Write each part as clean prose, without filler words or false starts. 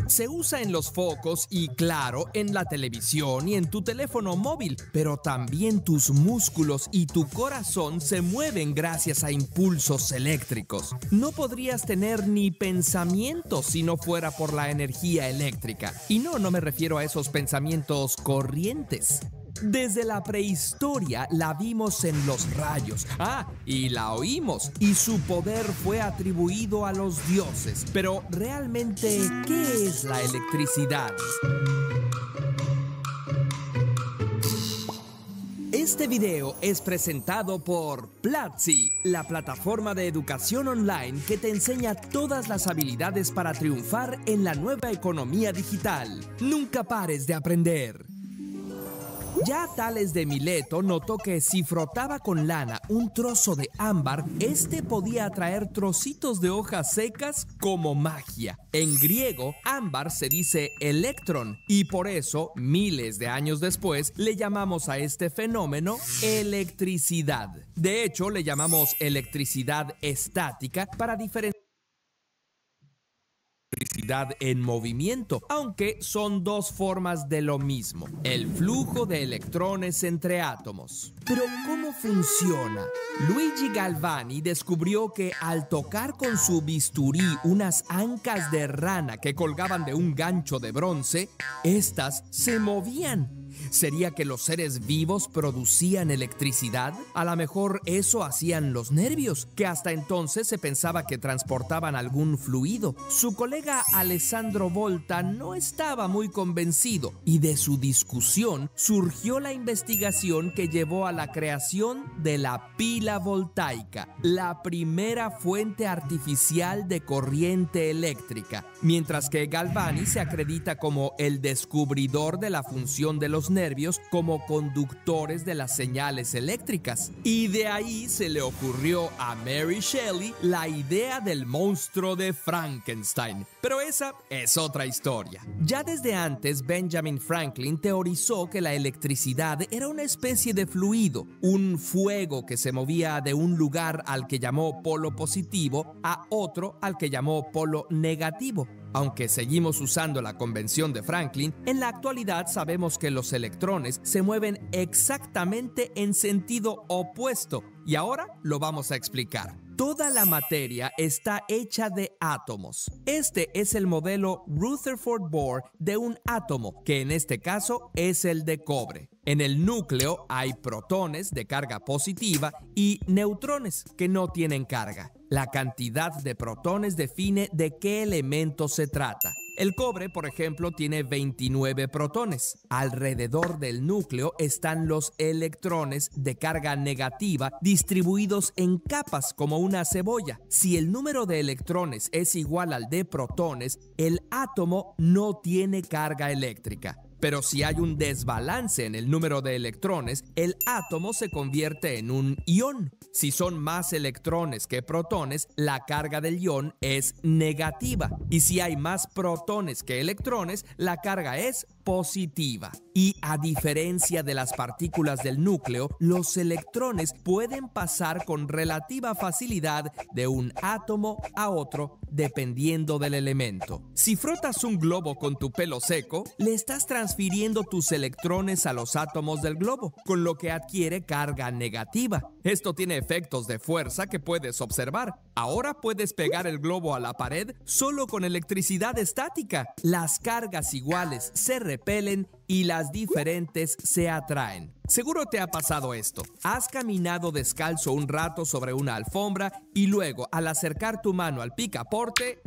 Se usa en los focos y, claro, en la televisión y en tu teléfono móvil, pero también tus músculos y tu corazón se mueven gracias a impulsos eléctricos. No podrías tener ni pensamientos si no fuera por la energía eléctrica. Y no me refiero a esos pensamientos corrientes. Desde la prehistoria la vimos en los rayos. Y la oímos. Y su poder fue atribuido a los dioses. Pero realmente, ¿qué es la electricidad? Este video es presentado por Platzi, la plataforma de educación online que te enseña todas las habilidades para triunfar en la nueva economía digital. Nunca pares de aprender. Ya Tales de Mileto notó que si frotaba con lana un trozo de ámbar, este podía atraer trocitos de hojas secas como magia. En griego, ámbar se dice electrón y por eso, miles de años después, le llamamos a este fenómeno electricidad. De hecho, le llamamos electricidad estática para diferenciar electricidad en movimiento, aunque son dos formas de lo mismo, el flujo de electrones entre átomos. Pero ¿cómo funciona? Luigi Galvani descubrió que al tocar con su bisturí unas ancas de rana que colgaban de un gancho de bronce, estas se movían. ¿Sería que los seres vivos producían electricidad? A lo mejor eso hacían los nervios, que hasta entonces se pensaba que transportaban algún fluido. Su colega Alessandro Volta no estaba muy convencido y de su discusión surgió la investigación que llevó a la creación de la pila voltaica, la primera fuente artificial de corriente eléctrica, mientras que Galvani se acredita como el descubridor de la función de los nervios como conductores de las señales eléctricas. Y de ahí se le ocurrió a Mary Shelley la idea del monstruo de Frankenstein. Pero esa es otra historia. Ya desde antes, Benjamin Franklin teorizó que la electricidad era una especie de fluido, un fuego que se movía de un lugar al que llamó polo positivo a otro al que llamó polo negativo. Aunque seguimos usando la convención de Franklin, en la actualidad sabemos que los electrones se mueven exactamente en sentido opuesto y ahora lo vamos a explicar. Toda la materia está hecha de átomos. Este es el modelo Rutherford-Bohr de un átomo, que en este caso es el de cobre. En el núcleo hay protones de carga positiva y neutrones que no tienen carga. La cantidad de protones define de qué elemento se trata. El cobre, por ejemplo, tiene 29 protones. Alrededor del núcleo están los electrones de carga negativa distribuidos en capas como una cebolla. Si el número de electrones es igual al de protones, el átomo no tiene carga eléctrica. Pero si hay un desbalance en el número de electrones, el átomo se convierte en un ión. Si son más electrones que protones, la carga del ión es negativa. Y si hay más protones que electrones, la carga es positiva. Y a diferencia de las partículas del núcleo, los electrones pueden pasar con relativa facilidad de un átomo a otro dependiendo del elemento. Si frotas un globo con tu pelo seco, le estás transfiriendo tus electrones a los átomos del globo, con lo que adquiere carga negativa. Esto tiene efectos de fuerza que puedes observar. Ahora puedes pegar el globo a la pared solo con electricidad estática. Las cargas iguales se repelen y las diferentes se atraen. Seguro te ha pasado esto. Has caminado descalzo un rato sobre una alfombra y luego, al acercar tu mano al picaporte,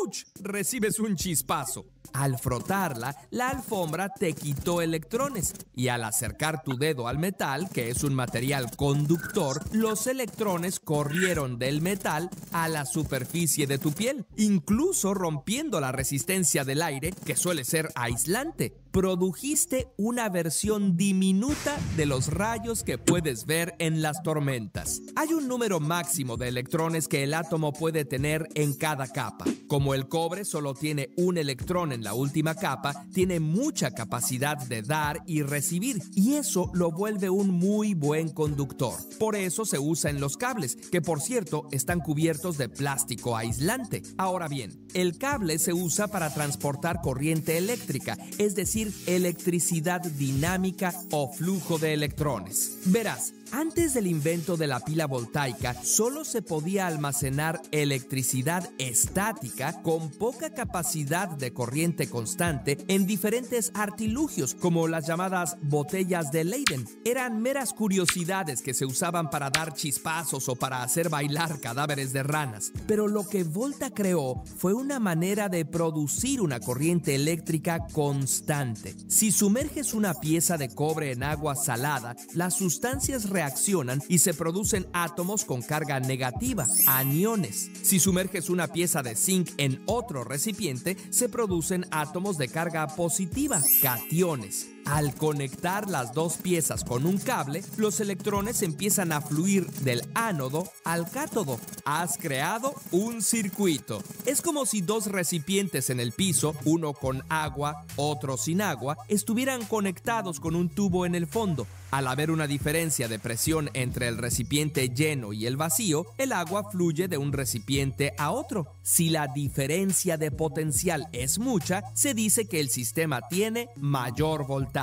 ¡ouch!, recibes un chispazo. Al frotarla, la alfombra te quitó electrones y al acercar tu dedo al metal, que es un material conductor, los electrones corrieron del metal a la superficie de tu piel, incluso rompiendo la resistencia del aire, que suele ser aislante. Produjiste una versión diminuta de los rayos que puedes ver en las tormentas. Hay un número máximo de electrones que el átomo puede tener en cada capa. Como el cobre solo tiene un electrón en la última capa tiene mucha capacidad de dar y recibir, y eso lo vuelve un muy buen conductor. Por eso se usa en los cables, que por cierto están cubiertos de plástico aislante. Ahora bien, el cable se usa para transportar corriente eléctrica, es decir, electricidad dinámica o flujo de electrones. Verás, antes del invento de la pila voltaica, solo se podía almacenar electricidad estática con poca capacidad de corriente constante en diferentes artilugios, como las llamadas botellas de Leyden. Eran meras curiosidades que se usaban para dar chispazos o para hacer bailar cadáveres de ranas. Pero lo que Volta creó fue una manera de producir una corriente eléctrica constante. Si sumerges una pieza de cobre en agua salada, las sustancias reaccionan y se producen átomos con carga negativa, aniones. Si sumerges una pieza de zinc en otro recipiente, se producen átomos de carga positiva, cationes. Al conectar las dos piezas con un cable, los electrones empiezan a fluir del ánodo al cátodo. Has creado un circuito. Es como si dos recipientes en el piso, uno con agua, otro sin agua, estuvieran conectados con un tubo en el fondo. Al haber una diferencia de presión entre el recipiente lleno y el vacío, el agua fluye de un recipiente a otro. Si la diferencia de potencial es mucha, se dice que el sistema tiene mayor voltaje.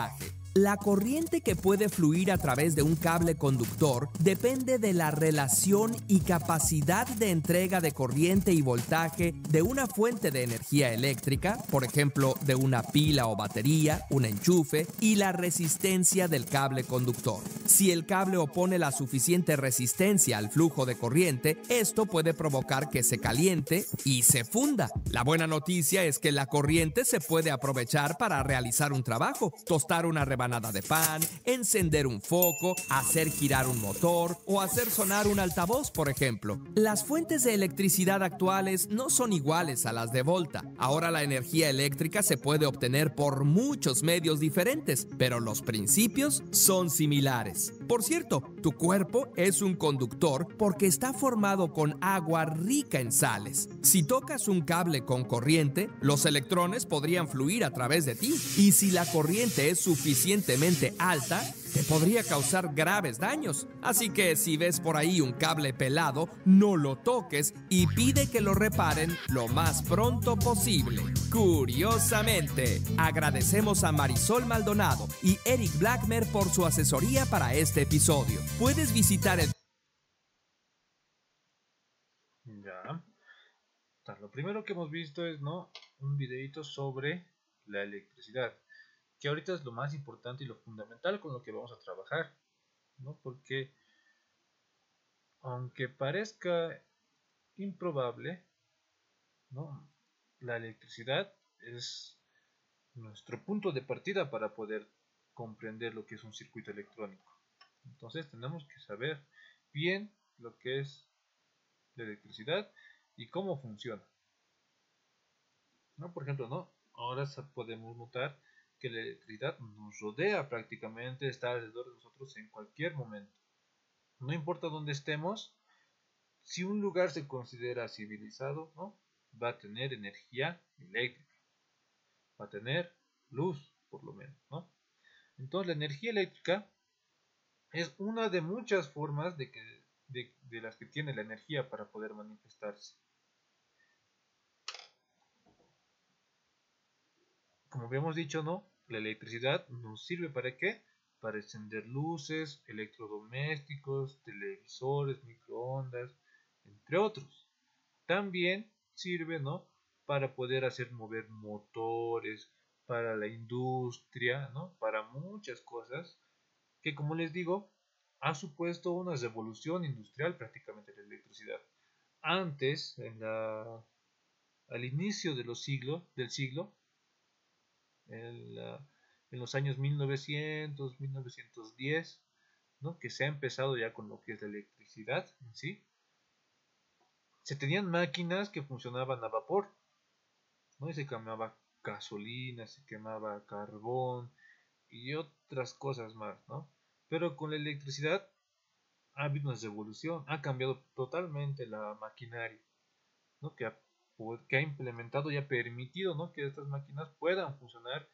La corriente que puede fluir a través de un cable conductor depende de la relación y capacidad de entrega de corriente y voltaje de una fuente de energía eléctrica, por ejemplo, de una pila o batería, un enchufe, y la resistencia del cable conductor. Si el cable opone la suficiente resistencia al flujo de corriente, esto puede provocar que se caliente y se funda. La buena noticia es que la corriente se puede aprovechar para realizar un trabajo, tostar una rebanada de pan, encender un foco, hacer girar un motor o hacer sonar un altavoz, por ejemplo. Las fuentes de electricidad actuales no son iguales a las de Volta. Ahora la energía eléctrica se puede obtener por muchos medios diferentes, pero los principios son similares. Por cierto, tu cuerpo es un conductor porque está formado con agua rica en sales. Si tocas un cable con corriente, los electrones podrían fluir a través de ti. Y si la corriente es suficientemente alta, te podría causar graves daños. Así que si ves por ahí un cable pelado, no lo toques y pide que lo reparen lo más pronto posible. Curiosamente, agradecemos a Marisol Maldonado y Eric Blackmer por su asesoría para este episodio. Puedes visitar el... Ya. Lo primero que hemos visto es, ¿no?, un videito sobre la electricidad, que ahorita es lo más importante y lo fundamental con lo que vamos a trabajar, ¿no? Porque aunque parezca improbable, ¿no?, la electricidad es nuestro punto de partida para poder comprender lo que es un circuito electrónico. Entonces tenemos que saber bien lo que es la electricidad y cómo funciona, ¿no? Por ejemplo, ¿no?, ahora podemos notar que la electricidad nos rodea prácticamente, está alrededor de nosotros en cualquier momento. No importa dónde estemos, si un lugar se considera civilizado, ¿no?, va a tener energía eléctrica, va a tener luz, por lo menos, ¿no? Entonces la energía eléctrica es una de muchas formas de las que tiene la energía para poder manifestarse. Como habíamos dicho, ¿no?, la electricidad nos sirve ¿para qué? Para encender luces, electrodomésticos, televisores, microondas, entre otros. También sirve, ¿no?, para poder hacer mover motores, para la industria, ¿no?, para muchas cosas que, como les digo, ha supuesto una revolución industrial prácticamente la electricidad. Antes, al inicio de del siglo, en, en los años 1900, 1910, ¿no?, que se ha empezado ya con lo que es la electricidad en sí, se tenían máquinas que funcionaban a vapor, ¿no?, y se quemaba gasolina, se quemaba carbón y otras cosas más, ¿no? Pero con la electricidad ha habido una revolución, ha cambiado totalmente la maquinaria, ¿no?, que que ha implementado y ha permitido, ¿no?, que estas máquinas puedan funcionar,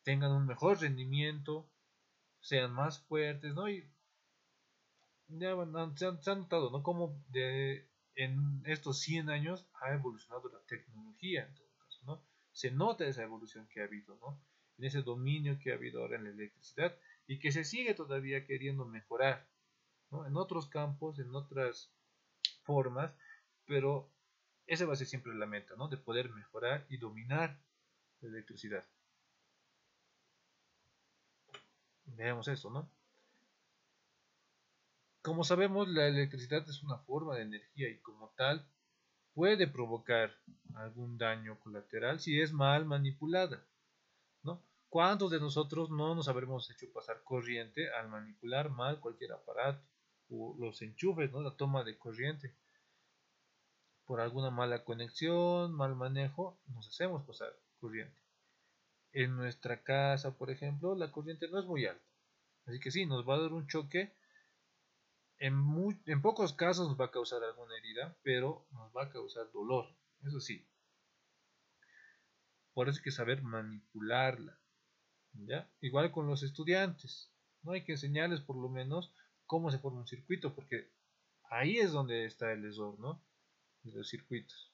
tengan un mejor rendimiento, sean más fuertes, ¿no? Y ya se ha notado, ¿no?, como en estos 100 años ha evolucionado la tecnología, en todo caso, ¿no? Se nota esa evolución que ha habido, ¿no?, en ese dominio que ha habido ahora en la electricidad y que se sigue todavía queriendo mejorar, ¿no?, en otros campos, en otras formas, pero esa va a ser siempre la meta, ¿no?, de poder mejorar y dominar la electricidad. Veamos eso, ¿no? Como sabemos, la electricidad es una forma de energía y como tal puede provocar algún daño colateral si es mal manipulada, ¿no? ¿Cuántos de nosotros no nos habremos hecho pasar corriente al manipular mal cualquier aparato o los enchufes, ¿no?, la toma de corriente? Por alguna mala conexión, mal manejo, nos hacemos pasar corriente. En nuestra casa, por ejemplo, la corriente no es muy alta, así que sí, nos va a dar un choque. En pocos casos nos va a causar alguna herida, pero nos va a causar dolor, eso sí. Por eso hay que saber manipularla, ¿ya? Igual con los estudiantes, no hay que enseñarles por lo menos cómo se forma un circuito, porque ahí es donde está el error, ¿no?, de los circuitos.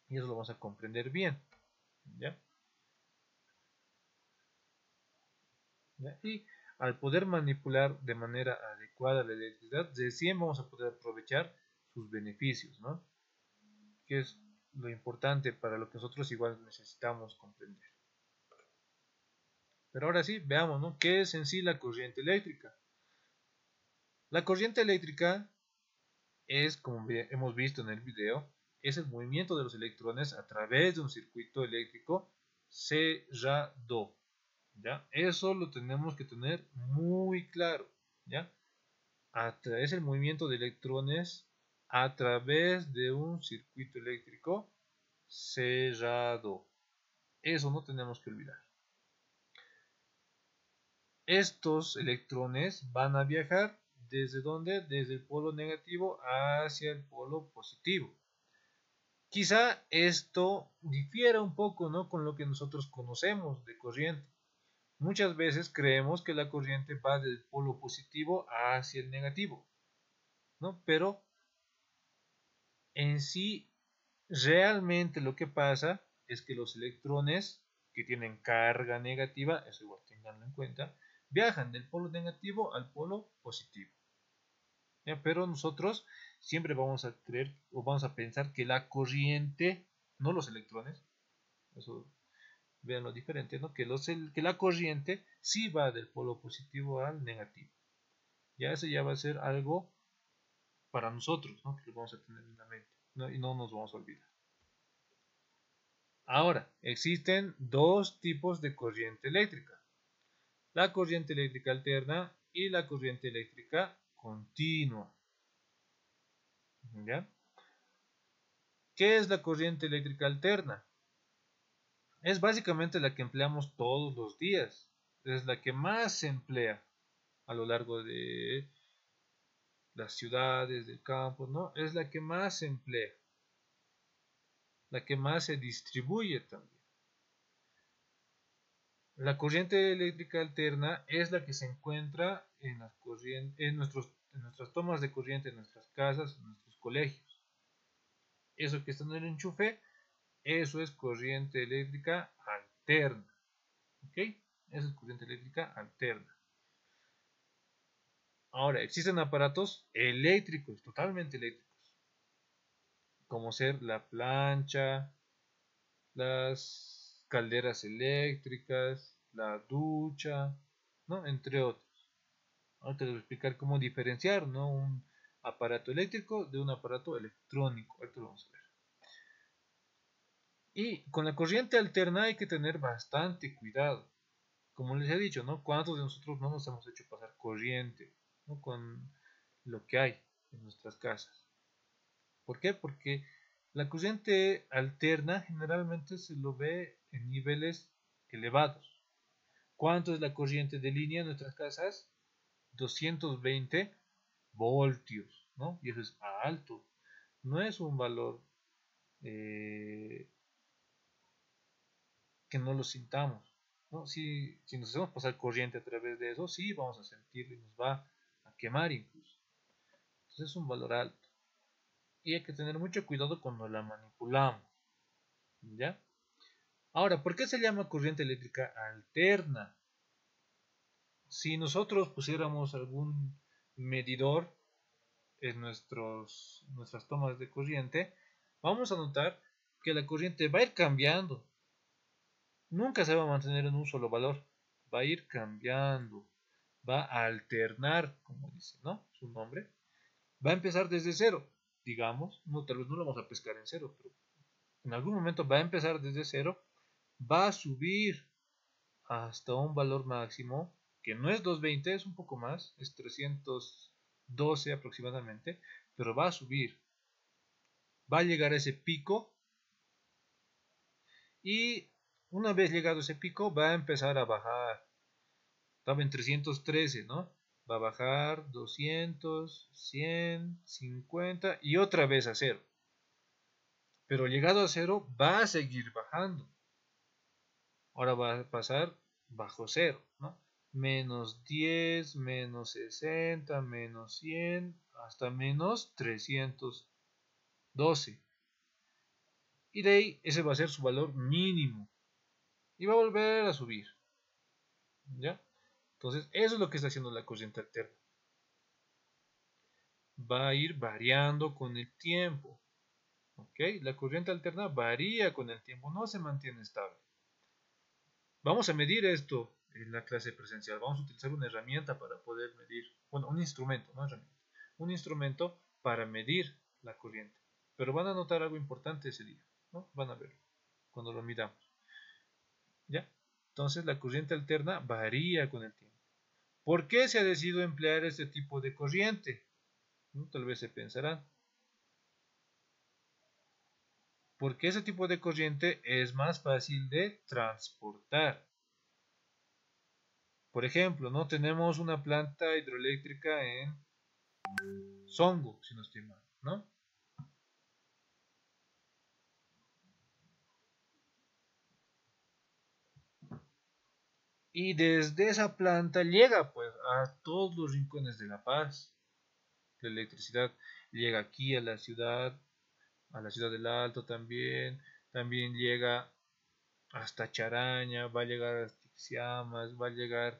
Y eso lo vamos a comprender bien, ¿ya? ¿Ya? Y al poder manipular de manera adecuada la electricidad, recién vamos a poder aprovechar sus beneficios, ¿no?, que es lo importante para lo que nosotros igual necesitamos comprender. Pero ahora sí, veamos, ¿no?, qué es en sí la corriente eléctrica. La corriente eléctrica es, como hemos visto en el video, es el movimiento de los electrones a través de un circuito eléctrico cerrado, ¿ya? Eso lo tenemos que tener muy claro, ¿ya? Es el movimiento de electrones a través de un circuito eléctrico cerrado. Eso no tenemos que olvidar. Estos electrones van a viajar ¿desde dónde? Desde el polo negativo hacia el polo positivo. Quizá esto difiera un poco, ¿no?, con lo que nosotros conocemos de corriente. Muchas veces creemos que la corriente va del polo positivo hacia el negativo, ¿no? Pero en sí, realmente lo que pasa es que los electrones que tienen carga negativa, eso igual tenganlo en cuenta, viajan del polo negativo al polo positivo. ¿Ya? Pero nosotros siempre vamos a creer o vamos a pensar que la corriente, no los electrones, eso vean lo diferente, ¿no?, que la corriente sí va del polo positivo al negativo. Ya eso ya va a ser algo para nosotros, ¿no?, que lo vamos a tener en la mente, ¿no?, y no nos vamos a olvidar. Ahora, existen dos tipos de corriente eléctrica: la corriente eléctrica alterna y la corriente eléctrica continua. ¿Ya? ¿Qué es la corriente eléctrica alterna? Es básicamente la que empleamos todos los días. Es la que más se emplea a lo largo de las ciudades, del campo, ¿no? Es la que más se emplea, la que más se distribuye también. La corriente eléctrica alterna es la que se encuentra en nuestras tomas de corriente, en nuestras casas, en nuestros colegios. Eso que está en el enchufe, eso es corriente eléctrica alterna. ¿Ok? Eso es corriente eléctrica alterna. Ahora, existen aparatos eléctricos, totalmente eléctricos, como ser la plancha, las calderas eléctricas, la ducha, ¿no?, entre otros. Ahora te voy a explicar cómo diferenciar, ¿no?, un aparato eléctrico de un aparato electrónico. Esto lo vamos a ver. Y con la corriente alterna hay que tener bastante cuidado. Como les he dicho, ¿no?, ¿cuántos de nosotros no nos hemos hecho pasar corriente, ¿no?, con lo que hay en nuestras casas? ¿Por qué? Porque la corriente alterna generalmente se lo ve en niveles elevados. ¿Cuánto es la corriente de línea en nuestras casas? 220 voltios, ¿no? Y eso es alto. No es un valor eh, que no lo sintamos, ¿no? Si nos hacemos pasar corriente a través de eso, sí vamos a sentirlo y nos va a quemar incluso. Entonces es un valor alto. Y hay que tener mucho cuidado cuando la manipulamos, ¿ya? Ahora, ¿por qué se llama corriente eléctrica alterna? Si nosotros pusiéramos algún medidor en nuestras tomas de corriente, vamos a notar que la corriente va a ir cambiando. Nunca se va a mantener en un solo valor. Va a ir cambiando. Va a alternar, como dice, ¿no? Su nombre. Va a empezar desde cero, digamos. No, tal vez no lo vamos a pescar en cero, pero en algún momento va a empezar desde cero. Va a subir hasta un valor máximo que no es 220, es un poco más, es 312 aproximadamente, pero va a subir. Va a llegar a ese pico y una vez llegado a ese pico va a empezar a bajar. Estaba en 313, ¿no? Va a bajar 200, 100, 50 y otra vez a cero. Pero llegado a cero va a seguir bajando. Ahora va a pasar bajo cero, ¿no? Menos 10, menos 60, menos 100, hasta menos 312. Y de ahí ese va a ser su valor mínimo. Y va a volver a subir. ¿Ya? Entonces, eso es lo que está haciendo la corriente alterna. Va a ir variando con el tiempo. ¿Ok? La corriente alterna varía con el tiempo, no se mantiene estable. Vamos a medir esto en la clase presencial. Vamos a utilizar una herramienta para poder medir, bueno, un instrumento, no herramienta, un instrumento para medir la corriente. Pero van a notar algo importante ese día, ¿no? Van a verlo cuando lo midamos. ¿Ya? Entonces la corriente alterna varía con el tiempo. ¿Por qué se ha decidido emplear este tipo de corriente? ¿No? Tal vez se pensarán. Porque ese tipo de corriente es más fácil de transportar. Por ejemplo, no tenemos una planta hidroeléctrica en Songo, si no estoy mal, ¿no? Y desde esa planta llega pues a todos los rincones de La Paz. La electricidad llega aquí a la ciudad del Alto también. También llega hasta Charaña, va a llegar a Tixiamas, va a llegar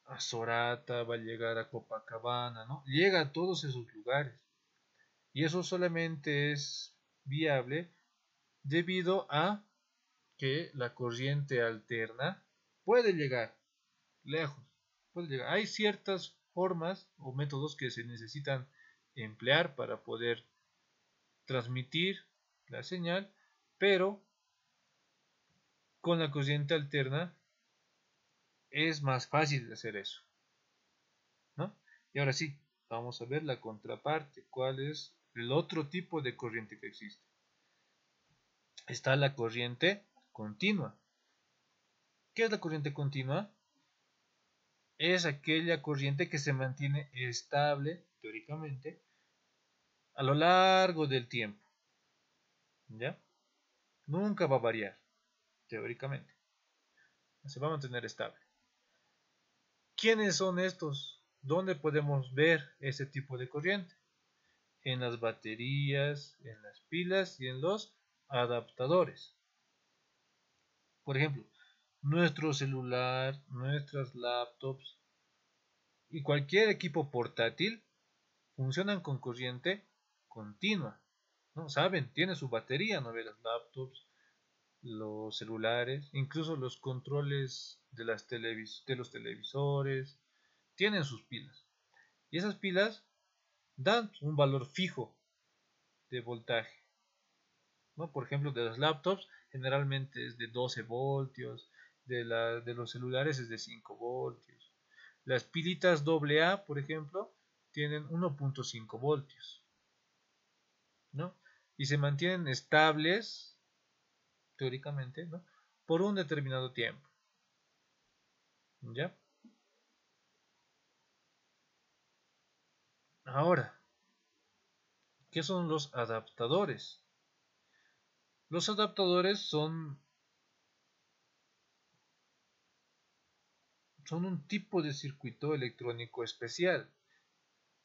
a Sorata, va a llegar a Copacabana, ¿no? Llega a todos esos lugares. Y eso solamente es viable debido a que la corriente alterna puede llegar lejos. Puede llegar. Hay ciertas formas o métodos que se necesitan emplear para poder transmitir la señal, pero con la corriente alterna es más fácil de hacer eso, ¿no? Y ahora sí, vamos a ver la contraparte, cuál es el otro tipo de corriente que existe. Está la corriente continua. ¿Qué es la corriente continua? Es aquella corriente que se mantiene estable, teóricamente, a lo largo del tiempo. ¿Ya? Nunca va a variar, teóricamente. Se va a mantener estable. ¿Quiénes son estos? ¿Dónde podemos ver ese tipo de corriente? En las baterías, en las pilas y en los adaptadores. Por ejemplo, nuestro celular, nuestras laptops y cualquier equipo portátil funcionan con corriente continua. ¿No? Saben, tiene su batería, ¿no? Ve las laptops, los celulares, incluso los controles de los televisores, tienen sus pilas. Y esas pilas dan un valor fijo de voltaje. ¿No? Por ejemplo, de las laptops generalmente es de 12 voltios, de los celulares es de 5 voltios. Las pilitas AA, por ejemplo, tienen 1.5 voltios, ¿no? Y se mantienen estables, teóricamente, ¿no? Por un determinado tiempo. ¿Ya? Ahora, ¿Qué son los adaptadores? Los adaptadores son un tipo de circuito electrónico especial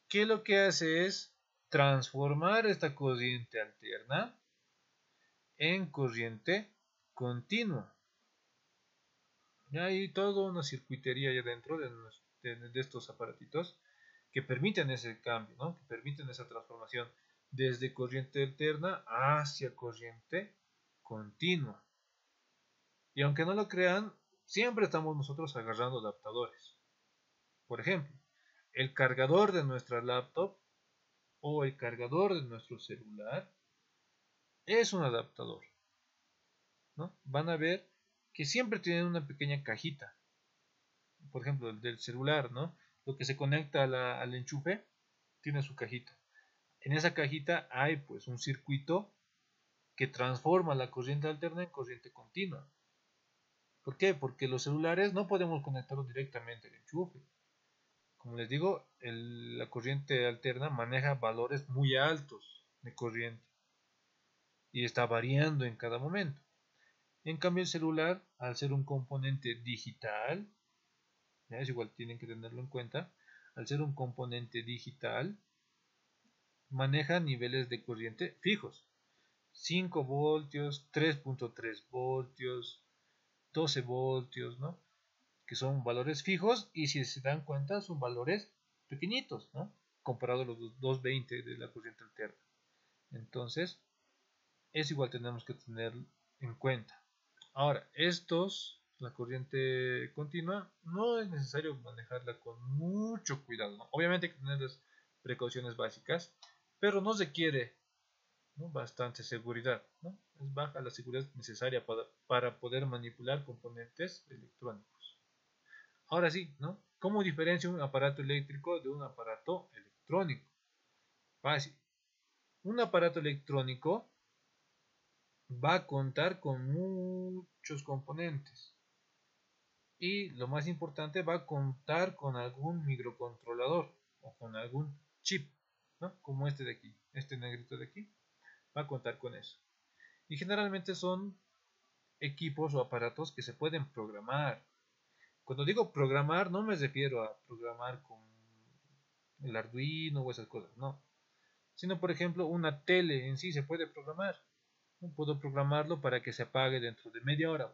que lo que hace es transformar esta corriente alterna en corriente continua. Ya hay toda una circuitería ahí dentro de estos aparatitos que permiten ese cambio, ¿no? Que permiten esa transformación desde corriente alterna hacia corriente continua. Y aunque no lo crean, siempre estamos nosotros agarrando adaptadores. Por ejemplo, el cargador de nuestra laptop o el cargador de nuestro celular es un adaptador, ¿no? Van a ver que siempre tienen una pequeña cajita. Por ejemplo, el del celular, ¿no? Lo que se conecta al enchufe tiene su cajita. En esa cajita hay pues un circuito que transforma la corriente alterna en corriente continua. ¿Por qué? Porque los celulares no podemos conectarlos directamente al enchufe. Como les digo, la corriente alterna maneja valores muy altos de corriente y está variando en cada momento. En cambio, el celular, al ser un componente digital, ¿ya? Es igual, tienen que tenerlo en cuenta, al ser un componente digital, maneja niveles de corriente fijos. 5 voltios, 3.3 voltios, 12 voltios, ¿no? Que son valores fijos y si se dan cuenta son valores pequeñitos, ¿no? Comparado a los 220 de la corriente alterna. Entonces, es igual tenemos que tener en cuenta. Ahora, la corriente continua, no es necesario manejarla con mucho cuidado, ¿no? Obviamente hay que tener las precauciones básicas, pero no requiere, ¿no? Bastante seguridad, ¿no? Es baja la seguridad necesaria para poder manipular componentes electrónicos. Ahora sí, ¿no? ¿Cómo diferencia un aparato eléctrico de un aparato electrónico? Fácil. Un aparato electrónico va a contar con muchos componentes y lo más importante va a contar con algún microcontrolador o con algún chip, ¿no? Como este de aquí, este negrito de aquí, va a contar con eso. Y generalmente son equipos o aparatos que se pueden programar. Cuando digo programar no me refiero a programar con el Arduino o esas cosas, no. Sino por ejemplo una tele en sí se puede programar. ¿No? Puedo programarlo para que se apague dentro de media hora,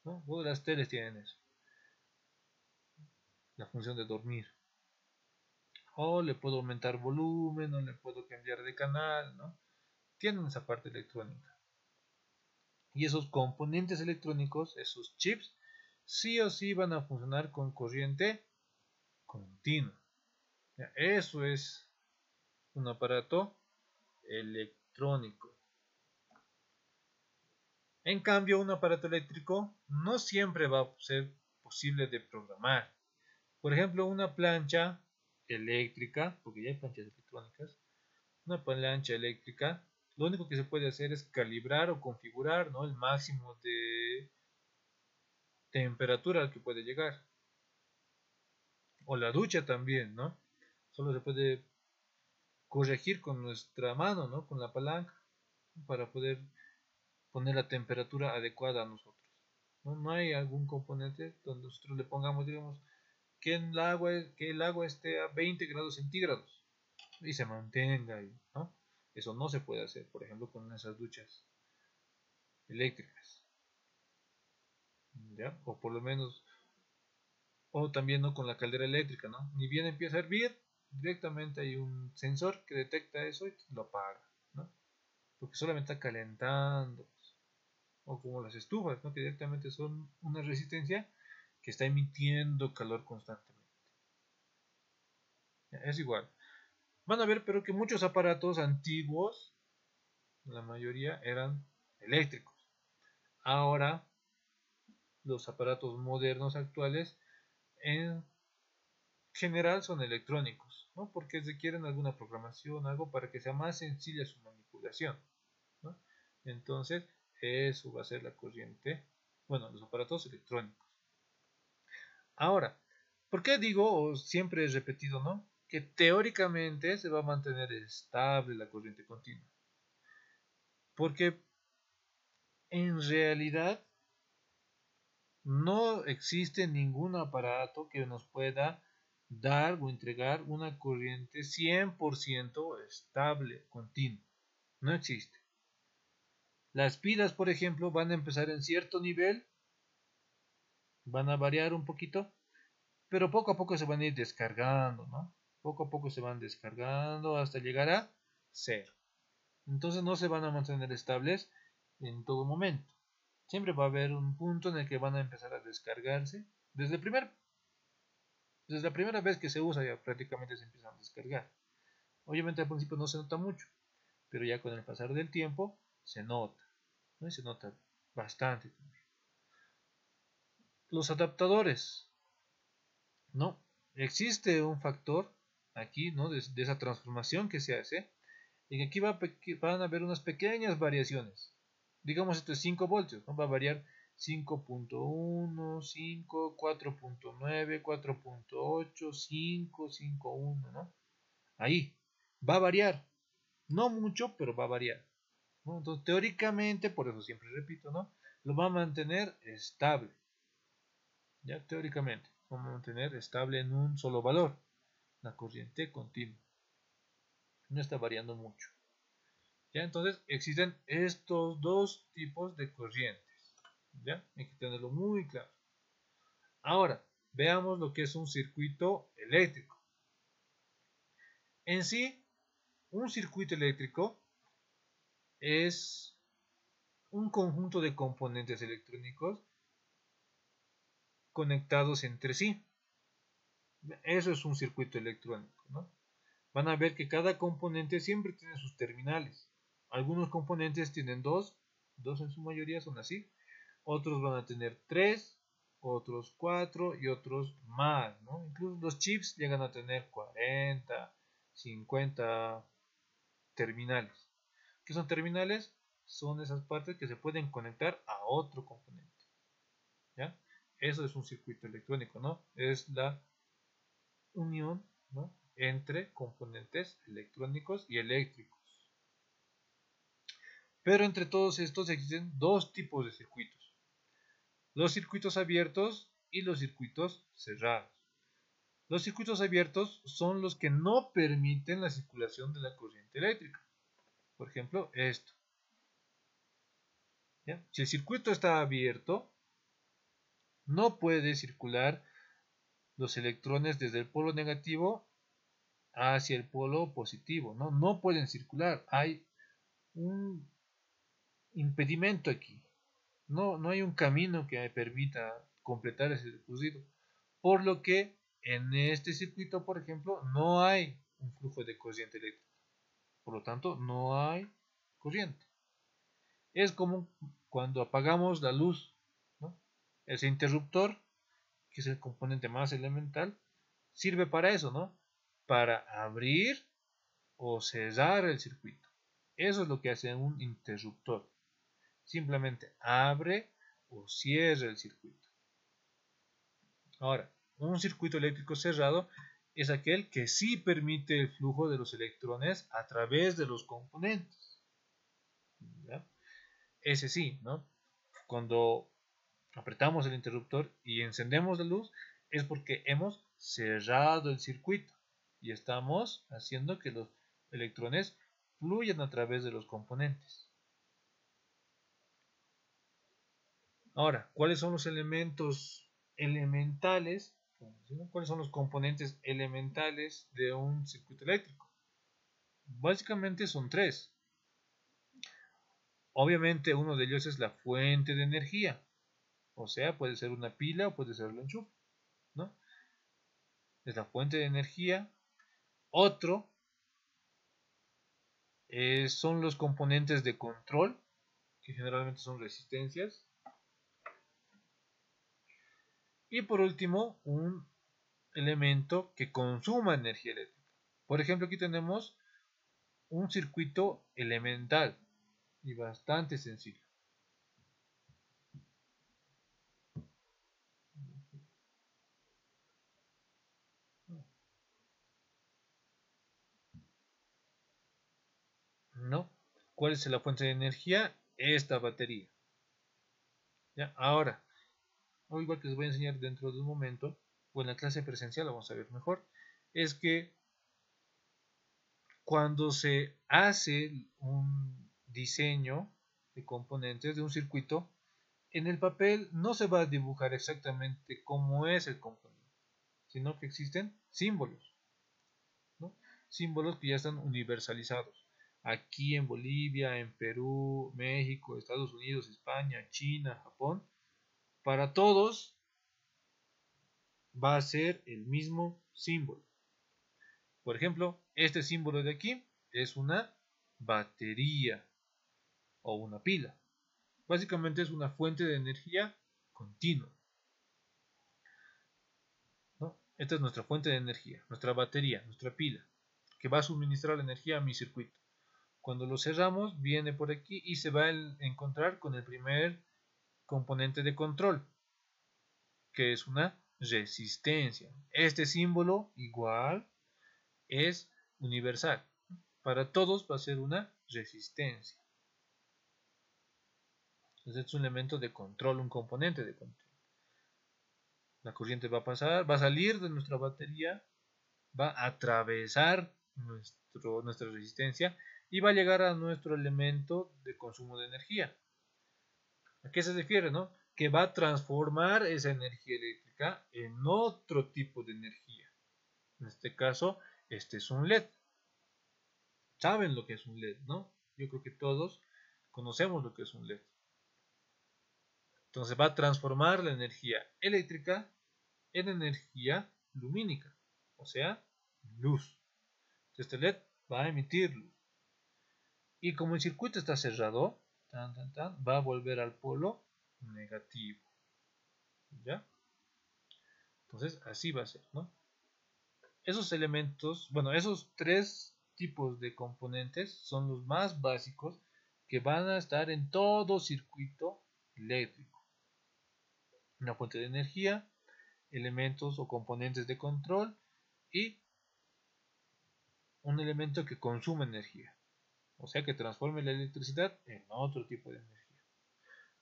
¿no? Todas las teles tienen eso, la función de dormir. O le puedo aumentar volumen, o le puedo cambiar de canal, ¿no? Tienen esa parte electrónica. Y esos componentes electrónicos, esos chips, sí o sí van a funcionar con corriente continua. Eso es un aparato electrónico. En cambio, un aparato eléctrico no siempre va a ser posible de programar. Por ejemplo, una plancha eléctrica, porque ya hay planchas electrónicas, una plancha eléctrica, lo único que se puede hacer es calibrar o configurar, ¿no? El máximo de temperatura al que puede llegar. O la ducha también, ¿no? Solo se puede corregir con nuestra mano, ¿no? Con la palanca, para poder poner la temperatura adecuada a nosotros. No hay algún componente donde nosotros le pongamos, digamos, que el agua esté a 20 grados centígrados y se mantenga ahí, ¿no? Eso no se puede hacer, por ejemplo, con esas duchas eléctricas, ¿ya? O por lo menos, o también no con la caldera eléctrica, ¿no? Ni bien empieza a hervir, directamente hay un sensor que detecta eso y lo apaga, ¿no? Porque solamente está calentando, pues. O como las estufas, ¿no? Que directamente son una resistencia que está emitiendo calor constantemente. Es igual. Van a ver, pero que muchos aparatos antiguos, la mayoría eran eléctricos. Ahora, los aparatos modernos actuales en general son electrónicos, ¿no? Porque requieren alguna programación, algo para que sea más sencilla su manipulación, ¿no? Entonces, eso va a ser la corriente, bueno, los aparatos electrónicos. Ahora, ¿por qué digo, o siempre he repetido, ¿no? que teóricamente se va a mantener estable la corriente continua. Porque en realidad no existe ningún aparato que nos pueda dar o entregar una corriente 100% estable, continua. No existe. Las pilas, por ejemplo, van a empezar en cierto nivel, van a variar un poquito, pero poco a poco se van a ir descargando, ¿no? Poco a poco se van descargando hasta llegar a cero. Entonces no se van a mantener estables en todo momento. Siempre va a haber un punto en el que van a empezar a descargarse. Desde la primera vez que se usa ya prácticamente se empiezan a descargar. Obviamente al principio no se nota mucho, pero ya con el pasar del tiempo se nota, ¿no? Y se nota bastante. Los adaptadores, ¿no? Existe un factor aquí, ¿no? De esa transformación que se hace, y aquí van a haber unas pequeñas variaciones. Digamos esto es 5 voltios, ¿no? Va a variar 5.1, 5, 4.9, 4.8, 5, 5.1, ¿no? Ahí va a variar, no mucho, pero va a variar, ¿no? Entonces teóricamente, por eso siempre repito, ¿no? Lo va a mantener estable. Ya teóricamente, vamos a mantener estable en un solo valor, la corriente continua. No está variando mucho. ¿Ya? Entonces existen estos dos tipos de corrientes. ¿Ya? Hay que tenerlo muy claro. Ahora, veamos lo que es un circuito eléctrico. En sí, un circuito eléctrico es un conjunto de componentes electrónicos conectados entre sí. Eso es un circuito electrónico, ¿no? Van a ver que cada componente siempre tiene sus terminales. Algunos componentes tienen dos en su mayoría son así. Otros van a tener 3, otros 4 y otros más, ¿no? Incluso los chips llegan a tener 40, 50 terminales. ¿Qué son terminales? Son esas partes que se pueden conectar a otro componente. ¿Ya? Eso es un circuito electrónico, ¿no? Es la unión, ¿no? Entre componentes electrónicos y eléctricos. Pero entre todos estos existen dos tipos de circuitos. Los circuitos abiertos y los circuitos cerrados. Los circuitos abiertos son los que no permiten la circulación de la corriente eléctrica. Por ejemplo, esto. ¿Ya? Si el circuito está abierto, no puede circular los electrones desde el polo negativo hacia el polo positivo. No pueden circular. Hay un impedimento aquí. No hay un camino que me permita completar ese recorrido. Por lo que en este circuito, por ejemplo, no hay un flujo de corriente eléctrica. Por lo tanto, no hay corriente. Es como cuando apagamos la luz, ¿no? Ese interruptor, que es el componente más elemental, sirve para eso, ¿no? Para abrir o cerrar el circuito. Eso es lo que hace un interruptor. Simplemente abre o cierra el circuito. Ahora, un circuito eléctrico cerrado es aquel que sí permite el flujo de los electrones a través de los componentes. ¿Ya? Ese sí, ¿no? Cuando apretamos el interruptor y encendemos la luz es porque hemos cerrado el circuito y estamos haciendo que los electrones fluyan a través de los componentes. Ahora, ¿cuáles son los elementos elementales? ¿Cuáles son los componentes elementales de un circuito eléctrico? Básicamente son tres. Obviamente uno de ellos es la fuente de energía. O sea, puede ser una pila o puede ser el enchufe, ¿no? Es la fuente de energía. Otro son los componentes de control, que generalmente son resistencias. Y por último, un elemento que consuma energía eléctrica. Por ejemplo, aquí tenemos un circuito elemental y bastante sencillo. ¿Cuál es la fuente de energía? Esta batería. ¿Ya? Ahora, o igual que les voy a enseñar dentro de un momento, o en la clase presencial lo vamos a ver mejor, es que cuando se hace un diseño de componentes de un circuito, en el papel no se va a dibujar exactamente cómo es el componente, sino que existen símbolos, ¿no? Símbolos que ya están universalizados. Aquí en Bolivia, en Perú, México, Estados Unidos, España, China, Japón, para todos va a ser el mismo símbolo. Por ejemplo, este símbolo de aquí es una batería o una pila. Básicamente es una fuente de energía continua, ¿no? Esta es nuestra fuente de energía, nuestra batería, nuestra pila, que va a suministrar la energía a mi circuito. Cuando lo cerramos, viene por aquí y se va a encontrar con el primer componente de control, que es una resistencia. Este símbolo igual es universal. Para todos va a ser una resistencia. Entonces es un elemento de control, un componente de control. La corriente va a pasar, va a salir de nuestra batería, va a atravesar nuestra resistencia y va a llegar a nuestro elemento de consumo de energía. ¿A qué se refiere, no? Que va a transformar esa energía eléctrica en otro tipo de energía. En este caso, este es un LED. Saben lo que es un LED, ¿no? Yo creo que todos conocemos lo que es un LED. Entonces va a transformar la energía eléctrica en energía lumínica, o sea, luz. Este LED va a emitir luz. Y como el circuito está cerrado, va a volver al polo negativo. ¿Ya? Entonces así va a ser, ¿no? Esos elementos, bueno, esos tres tipos de componentes son los más básicos que van a estar en todo circuito eléctrico. Una fuente de energía, elementos o componentes de control y un elemento que consume energía, o sea que transforme la electricidad en otro tipo de energía.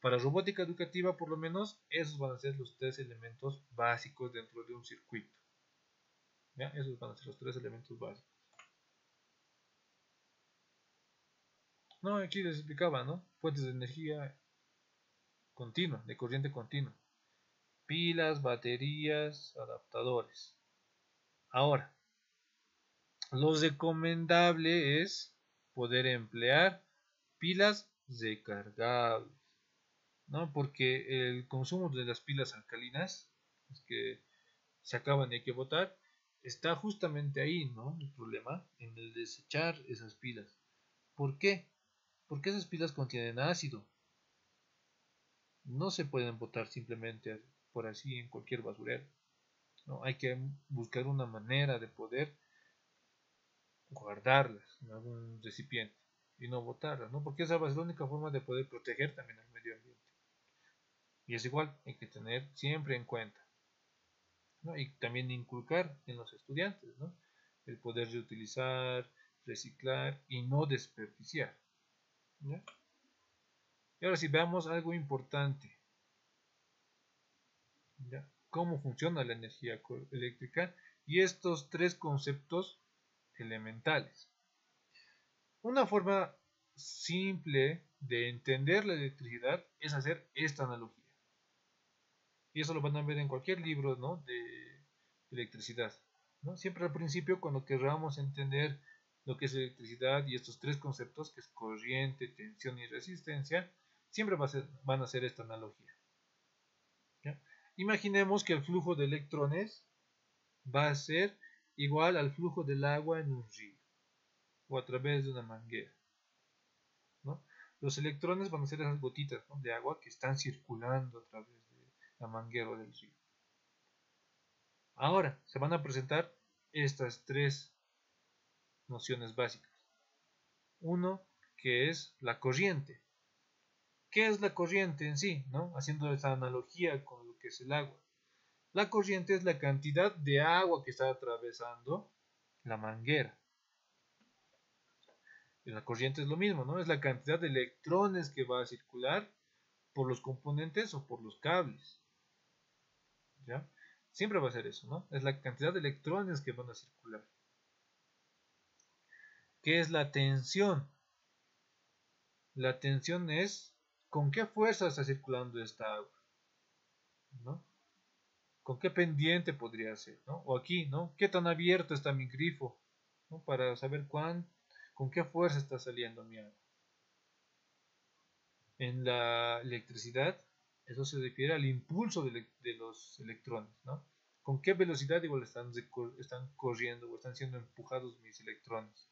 Para robótica educativa, por lo menos, esos van a ser los tres elementos básicos dentro de un circuito. ¿Ya? Esos van a ser los tres elementos básicos. No, aquí les explicaba, ¿no? Fuentes de energía continua, de corriente continua. Pilas, baterías, adaptadores. Ahora, lo recomendable es poder emplear pilas recargables, ¿no? Porque el consumo de las pilas alcalinas, es que se acaban y hay que botar, está justamente ahí, ¿no? El problema en el desechar esas pilas. ¿Por qué? Porque esas pilas contienen ácido. No se pueden botar simplemente por así en cualquier basurero, ¿no? Hay que buscar una manera de poder guardarlas en algún recipiente y no botarlas, ¿no? Porque esa es la única forma de poder proteger también al medio ambiente. Y es igual, hay que tener siempre en cuenta, ¿no? Y también inculcar en los estudiantes, ¿no? El poder reutilizar, reciclar y no desperdiciar, ¿ya? Y ahora sí, veamos algo importante, ¿ya? Cómo funciona la energía eléctrica y estos tres conceptos elementales. Una forma simple de entender la electricidad es hacer esta analogía. Y eso lo van a ver en cualquier libro, ¿no? De electricidad, ¿no? Siempre al principio, cuando queramos entender lo que es electricidad y estos tres conceptos, que es corriente, tensión y resistencia, siempre van a hacer esta analogía, ¿ya? Imaginemos que el flujo de electrones va a ser igual al flujo del agua en un río o a través de una manguera, ¿no? Los electrones van a ser esas gotitas, ¿no?, de agua que están circulando a través de la manguera del río. Ahora se van a presentar estas tres nociones básicas. Uno, que es la corriente. ¿Qué es la corriente en sí, ¿no? Haciendo esa analogía con lo que es el agua. La corriente es la cantidad de agua que está atravesando la manguera. En la corriente es lo mismo, ¿no? Es la cantidad de electrones que va a circular por los componentes o por los cables. ¿Ya? Siempre va a ser eso, ¿no? Es la cantidad de electrones que van a circular. ¿Qué es la tensión? La tensión es con qué fuerza está circulando esta agua, ¿no? ¿Con qué pendiente podría ser, ¿no? O aquí, ¿no? ¿Qué tan abierto está mi grifo, ¿no? Para saber con qué fuerza está saliendo mi agua. En la electricidad, eso se refiere al impulso de los electrones, ¿no? ¿Con qué velocidad igual están corriendo o están siendo empujados mis electrones?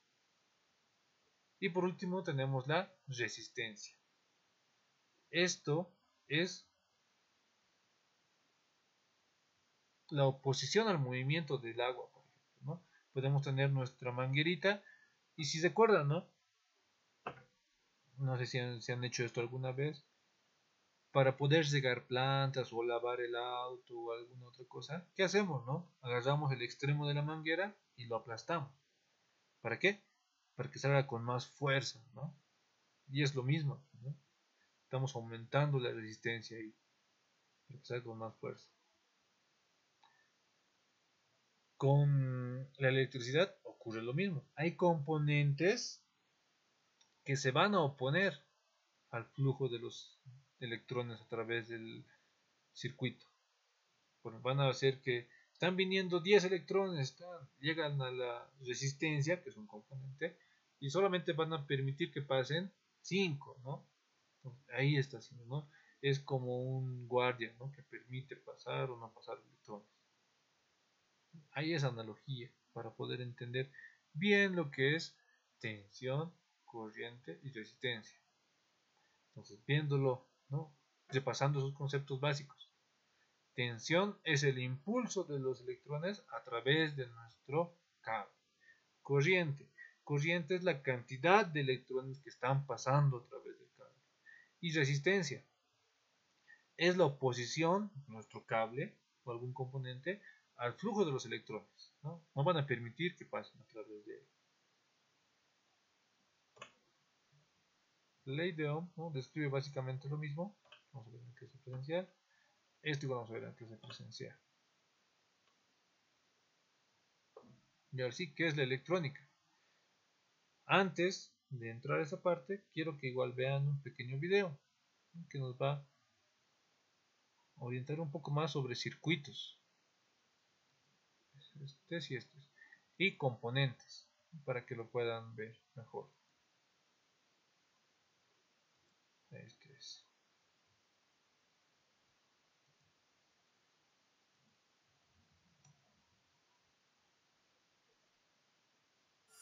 Y por último tenemos la resistencia. Esto es la oposición al movimiento del agua, por ejemplo, ¿no? Podemos tener nuestra manguerita y si se acuerdan, ¿no? No sé si han hecho esto alguna vez. Para poder regar plantas o lavar el auto o alguna otra cosa, ¿qué hacemos, no? Agarramos el extremo de la manguera y lo aplastamos. ¿Para qué? Para que salga con más fuerza, ¿no? Y es lo mismo, ¿no? Estamos aumentando la resistencia ahí, para que salga con más fuerza. Con la electricidad ocurre lo mismo. Hay componentes que se van a oponer al flujo de los electrones a través del circuito. Bueno, van a hacer que están viniendo 10 electrones, llegan a la resistencia, que es un componente, y solamente van a permitir que pasen 5, ¿no? Entonces, ahí está haciendo, ¿no? Es como un guardia, ¿no? Que permite pasar o no pasar electrones. Hay esa analogía para poder entender bien lo que es tensión, corriente y resistencia. Entonces, viéndolo, ¿no? Repasando esos conceptos básicos. Tensión es el impulso de los electrones a través de nuestro cable. Corriente. Corriente es la cantidad de electrones que están pasando a través del cable. Y resistencia es la oposición de nuestro cable o algún componente al flujo de los electrones. No van a permitir que pasen a través de él. La ley de Ohm, ¿no? Describe básicamente lo mismo. Vamos a ver en la clase presencial. Esto igual vamos a ver en la clase presencial. Y ahora sí, ¿qué es la electrónica? Antes de entrar a esa parte, quiero que igual vean un pequeño video que nos va a orientar un poco más sobre circuitos. Y componentes, para que lo puedan ver mejor. Este es.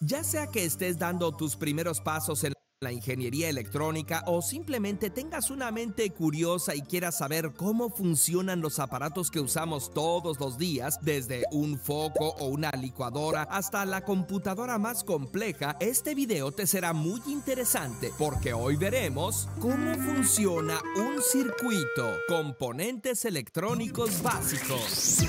Ya sea que estés dando tus primeros pasos en la ingeniería electrónica o simplemente tengas una mente curiosa y quieras saber cómo funcionan los aparatos que usamos todos los días, desde un foco o una licuadora hasta la computadora más compleja, este video te será muy interesante porque hoy veremos cómo funciona un circuito, componentes electrónicos básicos.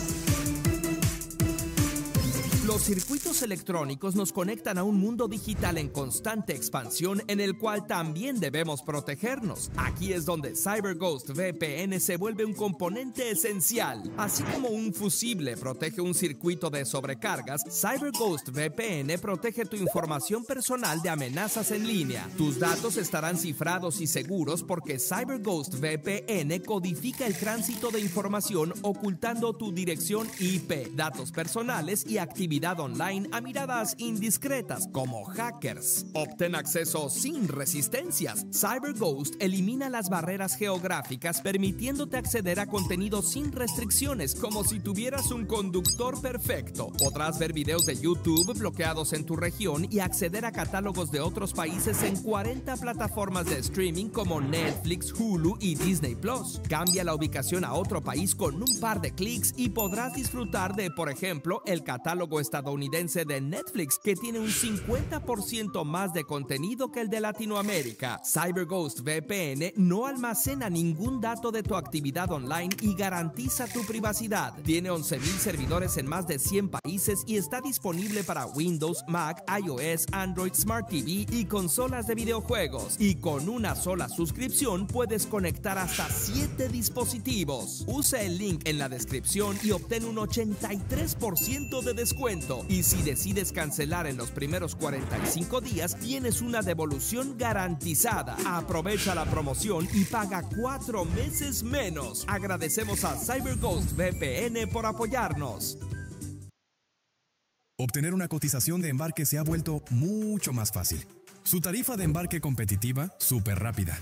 Los circuitos electrónicos nos conectan a un mundo digital en constante expansión en el cual también debemos protegernos. Aquí es donde CyberGhost VPN se vuelve un componente esencial. Así como un fusible protege un circuito de sobrecargas, CyberGhost VPN protege tu información personal de amenazas en línea. Tus datos estarán cifrados y seguros porque CyberGhost VPN codifica el tránsito de información ocultando tu dirección IP, datos personales y actividad online a miradas indiscretas como hackers. Obtén acceso sin resistencias. CyberGhost elimina las barreras geográficas permitiéndote acceder a contenido sin restricciones como si tuvieras un conductor perfecto. Podrás ver videos de YouTube bloqueados en tu región y acceder a catálogos de otros países en 40 plataformas de streaming como Netflix, Hulu y Disney Plus. Cambia la ubicación a otro país con un par de clics y podrás disfrutar de, por ejemplo, el catálogo estadounidense de Netflix, que tiene un 50% más de contenido que el de Latinoamérica. CyberGhost VPN no almacena ningún dato de tu actividad online y garantiza tu privacidad. Tiene 11,000 servidores en más de 100 países y está disponible para Windows, Mac, iOS, Android, Smart TV y consolas de videojuegos. Y con una sola suscripción puedes conectar hasta 7 dispositivos. Usa el link en la descripción y obtén un 83% de descuento. Y si decides cancelar en los primeros 45 días, tienes una devolución garantizada. Aprovecha la promoción y paga 4 meses menos. Agradecemos a CyberGhost VPN por apoyarnos. Obtener una cotización de embarque se ha vuelto mucho más fácil. Su tarifa de embarque competitiva, súper rápida.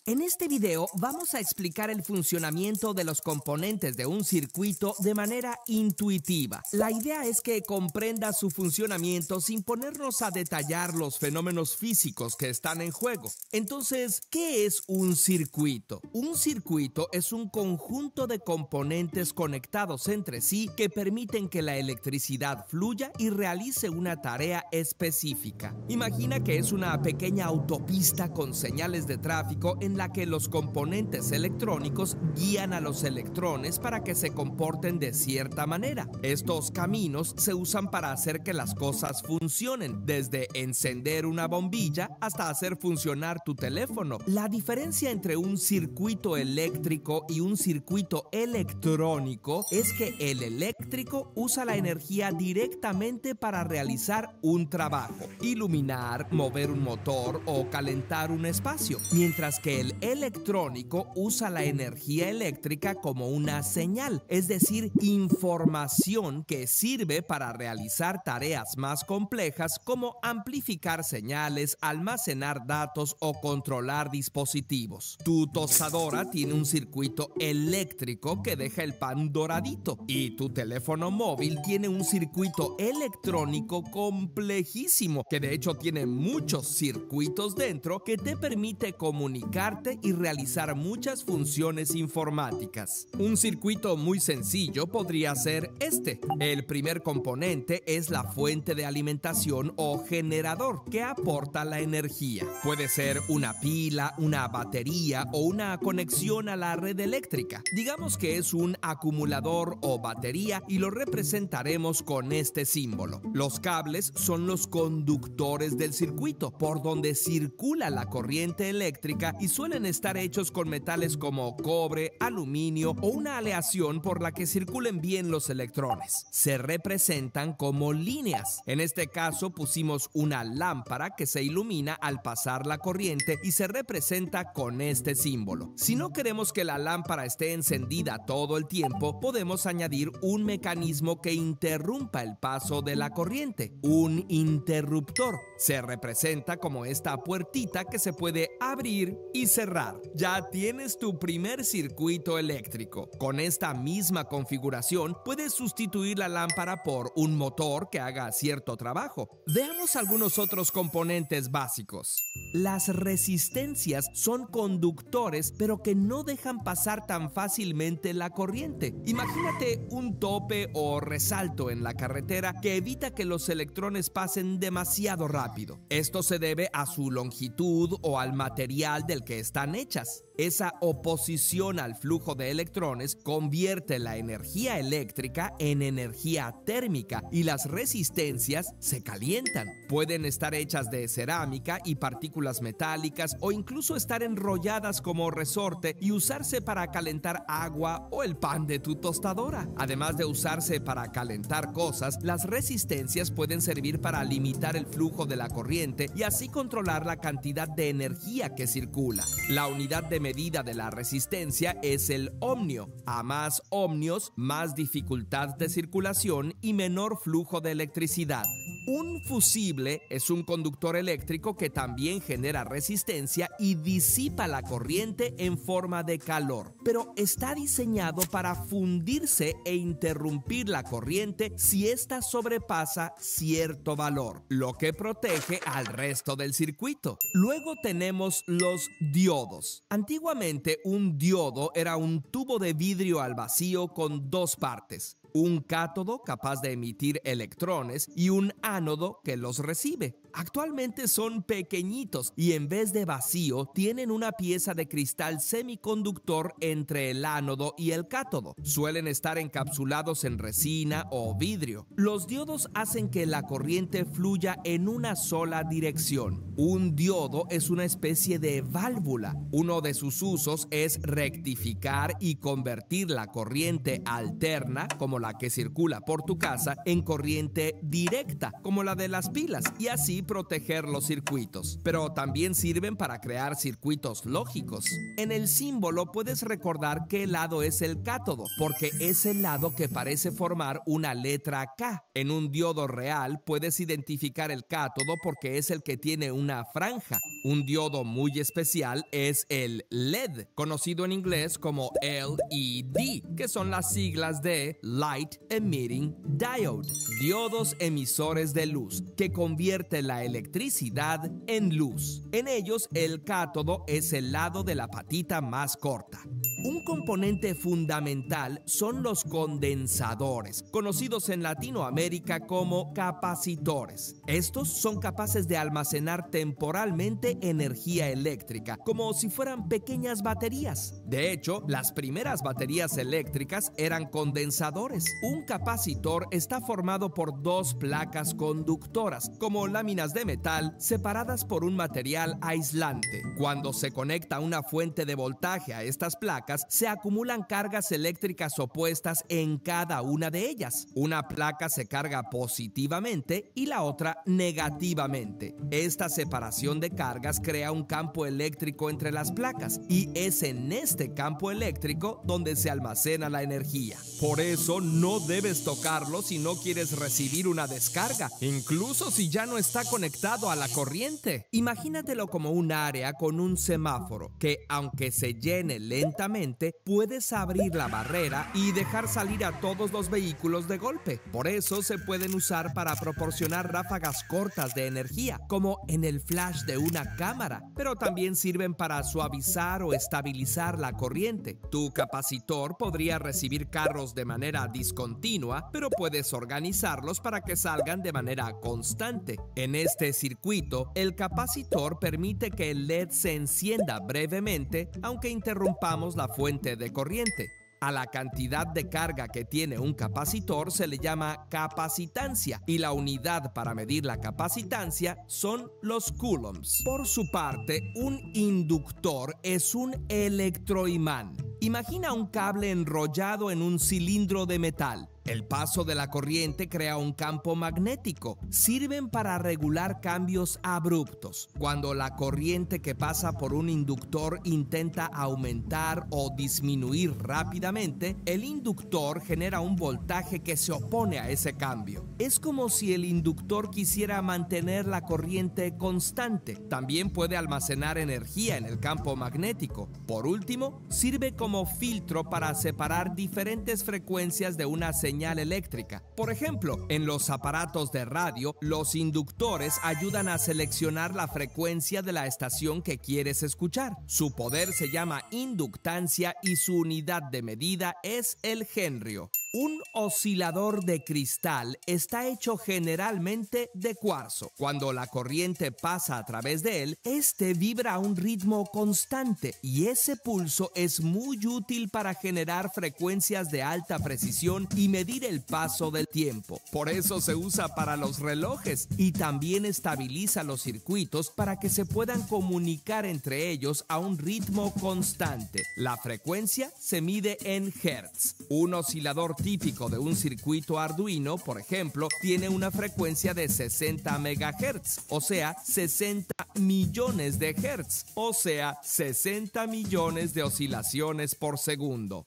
En este video vamos a explicar el funcionamiento de los componentes de un circuito de manera intuitiva. La idea es que comprendas su funcionamiento sin ponernos a detallar los fenómenos físicos que están en juego. Entonces, ¿qué es un circuito? Un circuito es un conjunto de componentes conectados entre sí que permiten que la electricidad fluya y realice una tarea específica. Imagina que es una pequeña autopista con señales de tráfico en la que los componentes electrónicos guían a los electrones para que se comporten de cierta manera. Estos caminos se usan para hacer que las cosas funcionen, desde encender una bombilla hasta hacer funcionar tu teléfono. La diferencia entre un circuito eléctrico y un circuito electrónico es que el eléctrico usa la energía directamente para realizar un trabajo, iluminar, mover un motor o calentar un espacio, mientras que el electrónico usa la energía eléctrica como una señal, es decir, información que sirve para realizar tareas más complejas como amplificar señales, almacenar datos o controlar dispositivos. Tu tostadora tiene un circuito eléctrico que deja el pan doradito y tu teléfono móvil tiene un circuito electrónico complejísimo que de hecho tiene muchos circuitos dentro que te permite comunicarte y realizar muchas funciones informáticas. Un circuito muy sencillo podría ser este. El primer componente es la fuente de alimentación o generador que aporta la energía. Puede ser una pila, una batería o una conexión a la red eléctrica. Digamos que es un acumulador o batería y lo representaremos con este símbolo. Los cables son los conductores del circuito por donde circula la corriente eléctrica y suelen estar hechos con metales como cobre, aluminio o una aleación por la que circulen bien los electrones. Se representan como líneas. En este caso pusimos una lámpara que se ilumina al pasar la corriente y se representa con este símbolo. Si no queremos que la lámpara esté encendida todo el tiempo, podemos añadir un mecanismo que interrumpa el paso de la corriente, un interruptor. Se representa como esta puertita que se puede abrir y cerrar. Ya tienes tu primer circuito eléctrico. Con esta misma configuración puedes sustituir la lámpara por un motor que haga cierto trabajo. Veamos algunos otros componentes básicos. Las resistencias son conductores, pero que no dejan pasar tan fácilmente la corriente. Imagínate un tope o resalto en la carretera que evita que los electrones pasen demasiado rápido. Esto se debe a su longitud o al material del que están hechas. Esa oposición al flujo de electrones convierte la energía eléctrica en energía térmica y las resistencias se calientan. Pueden estar hechas de cerámica y partículas metálicas o incluso estar enrolladas como resorte y usarse para calentar agua o el pan de tu tostadora. Además de usarse para calentar cosas, las resistencias pueden servir para limitar el flujo de la corriente y así controlar la cantidad de energía que circula. La unidad de medida de la resistencia es el ohmio. A más ohmios, más dificultad de circulación y menor flujo de electricidad. Un fusible es un conductor eléctrico que también genera resistencia y disipa la corriente en forma de calor, pero está diseñado para fundirse e interrumpir la corriente si ésta sobrepasa cierto valor, lo que protege al resto del circuito. Luego tenemos los diodos. Antiguamente, un diodo era un tubo de vidrio al vacío con dos partes. Un cátodo capaz de emitir electrones y un ánodo que los recibe. Actualmente son pequeñitos y en vez de vacío tienen una pieza de cristal semiconductor entre el ánodo y el cátodo. Suelen estar encapsulados en resina o vidrio. Los diodos hacen que la corriente fluya en una sola dirección. Un diodo es una especie de válvula. Uno de sus usos es rectificar y convertir la corriente alterna, como la que circula por tu casa, en corriente directa, como la de las pilas, y así proteger los circuitos. Pero también sirven para crear circuitos lógicos. En el símbolo puedes recordar qué lado es el cátodo, porque es el lado que parece formar una letra K. En un diodo real puedes identificar el cátodo porque es el que tiene una franja. Un diodo muy especial es el LED, conocido en inglés como LED, que son las siglas de Light Emitting Diode, diodos emisores de luz, que convierten la electricidad en luz. En ellos, el cátodo es el lado de la patita más corta. Un componente fundamental son los condensadores, conocidos en Latinoamérica como capacitores. Estos son capaces de almacenar temporalmente energía eléctrica, como si fueran pequeñas baterías. De hecho, las primeras baterías eléctricas eran condensadores. Un capacitor está formado por dos placas conductoras, como láminas de metal separadas por un material aislante. Cuando se conecta una fuente de voltaje a estas placas, se acumulan cargas eléctricas opuestas en cada una de ellas. Una placa se carga positivamente y la otra negativamente. Esta separación de cargas crea un campo eléctrico entre las placas y es en este campo eléctrico donde se almacena la energía. Por eso no debes tocarlo si no quieres recibir una descarga, incluso si ya no está conectado a la corriente. Imagínatelo como un área con un semáforo que, aunque se llene lentamente, puedes abrir la barrera y dejar salir a todos los vehículos de golpe. Por eso se pueden usar para proporcionar ráfagas cortas de energía, como en el flash de una cámara, pero también sirven para suavizar o estabilizar la corriente. Tu capacitor podría recibir carros de manera discontinua, pero puedes organizarlos para que salgan de manera constante. En este circuito, el capacitor permite que el LED se encienda brevemente, aunque interrumpamos la fuente de corriente. A la cantidad de carga que tiene un capacitor se le llama capacitancia y la unidad para medir la capacitancia son los coulombs. Por su parte, un inductor es un electroimán. Imagina un cable enrollado en un cilindro de metal. El paso de la corriente crea un campo magnético. Sirven para regular cambios abruptos. Cuando la corriente que pasa por un inductor intenta aumentar o disminuir rápidamente, el inductor genera un voltaje que se opone a ese cambio. Es como si el inductor quisiera mantener la corriente constante. También puede almacenar energía en el campo magnético. Por último, sirve como filtro para separar diferentes frecuencias de una señal eléctrica. Por ejemplo, en los aparatos de radio, los inductores ayudan a seleccionar la frecuencia de la estación que quieres escuchar. Su poder se llama inductancia y su unidad de medida es el henrio. Un oscilador de cristal está hecho generalmente de cuarzo. Cuando la corriente pasa a través de él, este vibra a un ritmo constante y ese pulso es muy útil para generar frecuencias de alta precisión y medir el paso del tiempo. Por eso se usa para los relojes y también estabiliza los circuitos para que se puedan comunicar entre ellos a un ritmo constante. La frecuencia se mide en hertz. Un oscilador típico de un circuito Arduino, por ejemplo, tiene una frecuencia de 60 MHz, o sea, 60 millones de hertz, o sea, 60 millones de oscilaciones por segundo.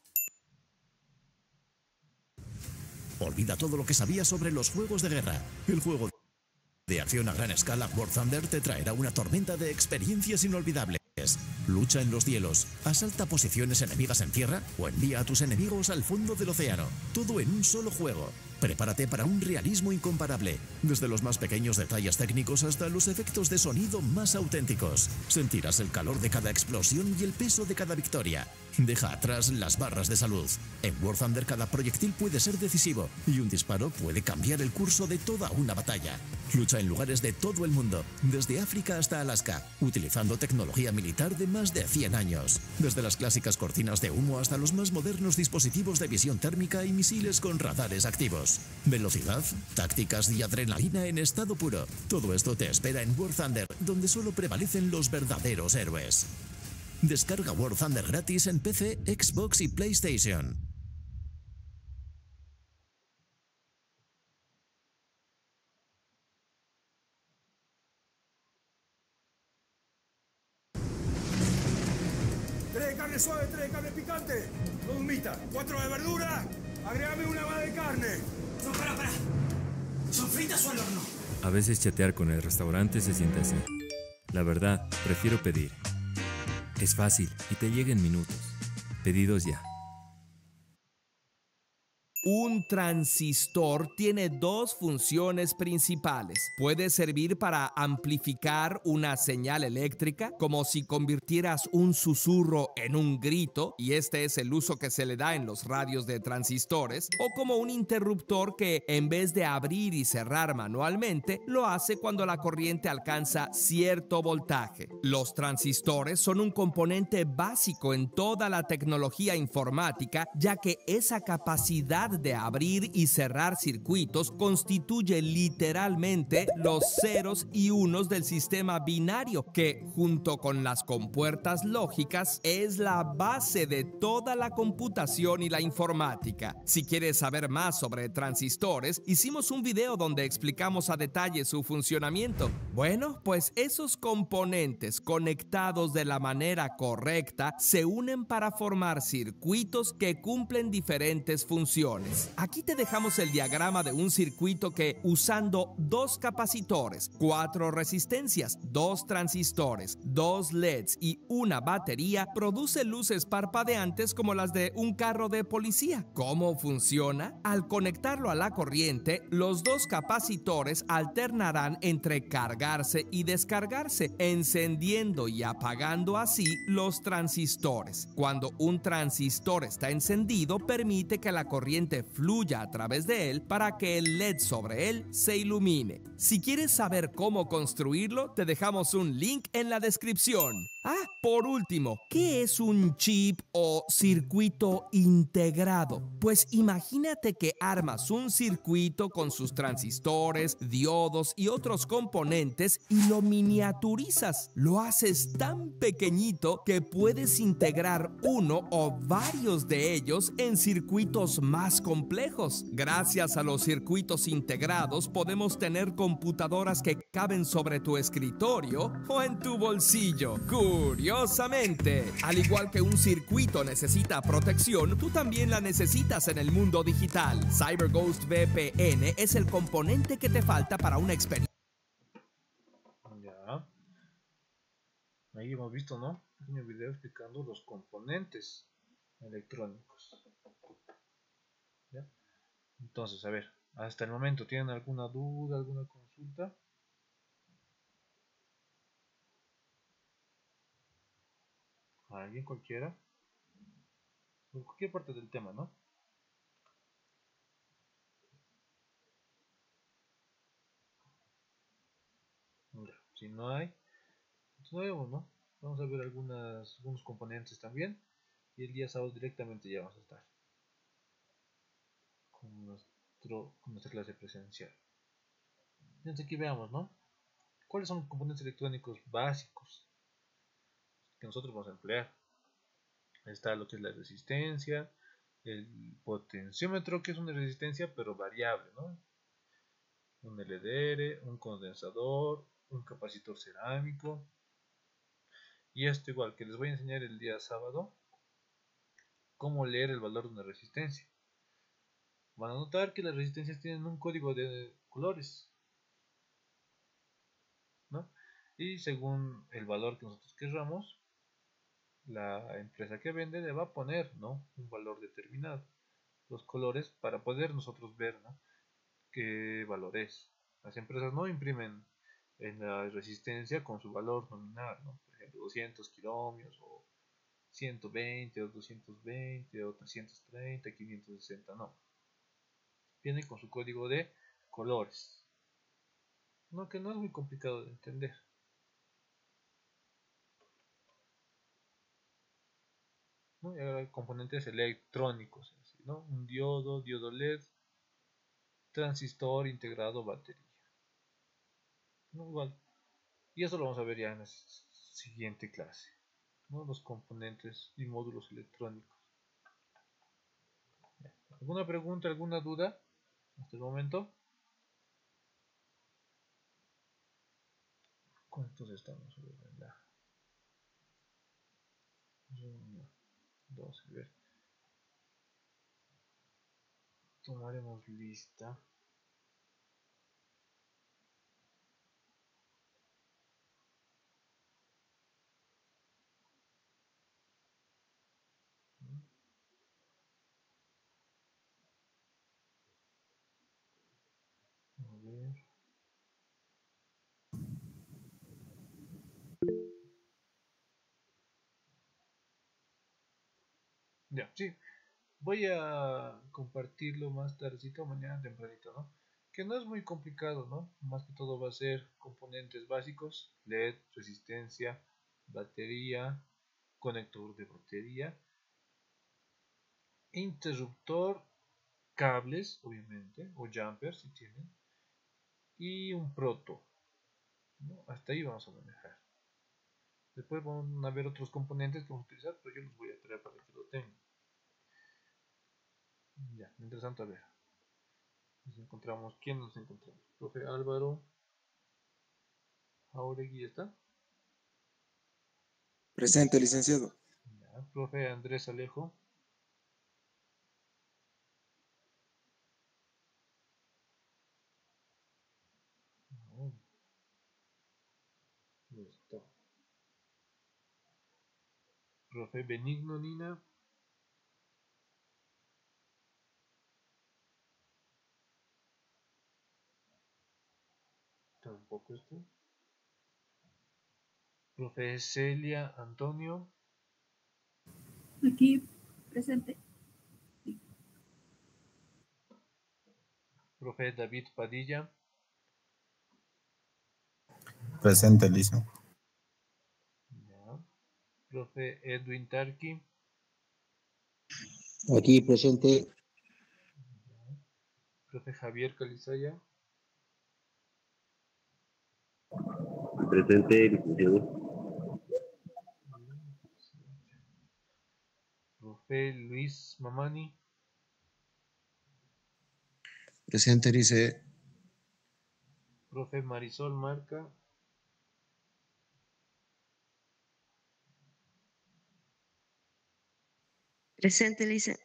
Olvida todo lo que sabías sobre los juegos de guerra. El juego De acción a gran escala, War Thunder te traerá una tormenta de experiencias inolvidables. Lucha en los cielos, asalta posiciones enemigas en tierra o envía a tus enemigos al fondo del océano. Todo en un solo juego. Prepárate para un realismo incomparable, desde los más pequeños detalles técnicos hasta los efectos de sonido más auténticos. Sentirás el calor de cada explosión y el peso de cada victoria. Deja atrás las barras de salud. En War Thunder cada proyectil puede ser decisivo y un disparo puede cambiar el curso de toda una batalla. Lucha en lugares de todo el mundo, desde África hasta Alaska, utilizando tecnología militar de más de 100 años. Desde las clásicas cortinas de humo hasta los más modernos dispositivos de visión térmica y misiles con radares activos. Velocidad, tácticas y adrenalina en estado puro. Todo esto te espera en War Thunder, donde solo prevalecen los verdaderos héroes. Descarga War Thunder gratis en PC, Xbox y PlayStation. Tres de carne suave, tres de carne picante, dos humitas, 4 de verdura, agrégame una más de carne. No, para. ¿Son fritas o al horno? A veces chatear con el restaurante se siente así. La verdad, prefiero pedir. Es fácil y te llega en minutos. Pedidos ya. Un transistor tiene dos funciones principales. Puede servir para amplificar una señal eléctrica, como si convirtieras un susurro en un grito, y este es el uso que se le da en los radios de transistores, o como un interruptor que, en vez de abrir y cerrar manualmente, lo hace cuando la corriente alcanza cierto voltaje. Los transistores son un componente básico en toda la tecnología informática, ya que esa capacidad de abrir y cerrar circuitos constituye literalmente los ceros y unos del sistema binario, que junto con las compuertas lógicas es la base de toda la computación y la informática. Si quieres saber más sobre transistores, hicimos un video donde explicamos a detalle su funcionamiento. Bueno, pues esos componentes conectados de la manera correcta se unen para formar circuitos que cumplen diferentes funciones. Aquí te dejamos el diagrama de un circuito que, usando 2 capacitores, 4 resistencias, 2 transistores, 2 LEDs y una batería, produce luces parpadeantes como las de un carro de policía. ¿Cómo funciona? Al conectarlo a la corriente, los 2 capacitores alternarán entre cargarse y descargarse, encendiendo y apagando así los transistores. Cuando un transistor está encendido, permite que la corriente fluya a través de él para que el LED sobre él se ilumine. Si quieres saber cómo construirlo, te dejamos un link en la descripción. Por último, ¿qué es un chip o circuito integrado? Pues imagínate que armas un circuito con sus transistores, diodos y otros componentes y lo miniaturizas. Lo haces tan pequeñito que puedes integrar uno o varios de ellos en circuitos más complejos. Gracias a los circuitos integrados podemos tener computadoras que caben sobre tu escritorio o en tu bolsillo. Curiosamente, al igual que un circuito necesita protección, tú también la necesitas en el mundo digital. CyberGhost VPN es el componente que te falta para una experiencia. Ya. Ahí hemos visto, ¿no? Un pequeño video explicando los componentes electrónicos. ¿Ya? Entonces, a ver, hasta el momento, ¿tienen alguna duda, alguna consulta? ¿Alguien cualquiera? Por cualquier parte del tema, ¿no? Ya, si no hay, entonces no vemos, ¿no? Vamos a ver algunos componentes también. Y el día sábado directamente ya vamos a estar con nuestra clase presencial. Entonces aquí veamos, ¿no? ¿Cuáles son los componentes electrónicos básicos que nosotros vamos a emplear? Está lo que es la resistencia, el potenciómetro, que es una resistencia pero variable, ¿no? Un LDR, un condensador, un capacitor cerámico. Y esto igual, que les voy a enseñar el día sábado cómo leer el valor de una resistencia. Van a notar que las resistencias tienen un código de colores. y según el valor que nosotros querramos, la empresa que vende le va a poner, ¿no?, un valor determinado, los colores, para poder nosotros ver, ¿no?, qué valor es. Las empresas no imprimen en la resistencia con su valor nominal, ¿no?, por ejemplo 200 kilómetros o 120 o 220 o 330, 560, no. Viene con su código de colores, no, que no es muy complicado de entender. ¿No? Y ahora hay componentes electrónicos, ¿no? Un diodo, diodo LED, transistor integrado, batería. ¿No? Igual. Y eso lo vamos a ver ya en la siguiente clase, ¿no? Los componentes y módulos electrónicos. ¿Alguna pregunta, alguna duda hasta el momento? ¿Cuántos estamos? La reunión 12, a ver. Tomaremos lista. A ver. Ya, sí. Voy a compartirlo más tardecito, mañana tempranito, ¿no? Que no es muy complicado, ¿no? Más que todo va a ser componentes básicos: LED, resistencia, batería, conector de batería, interruptor, cables, obviamente, o jumpers si tienen, y un proto, ¿no? Hasta ahí vamos a manejar. Después van a haber otros componentes que vamos a utilizar, pero yo los voy a traer para que lo tengan. Ya, mientras tanto, a ver. Nos encontramos, ¿quién nos encontramos? Profe Álvaro Jauregui, ¿está? Presente, licenciado. Ya, profe Andrés Alejo. No, no está. Profe Benigno Nina. Tampoco está. Profe Celia Antonio. Aquí, presente. Profe David Padilla. Presente, listo. Ya. Profe Edwin Tarqui. Aquí presente. Ya. Profe Javier Calizaya. Presente, licenciado. Profe Luis Mamani. Presente, dice. Profe Marisol Marca. Presente, Lice.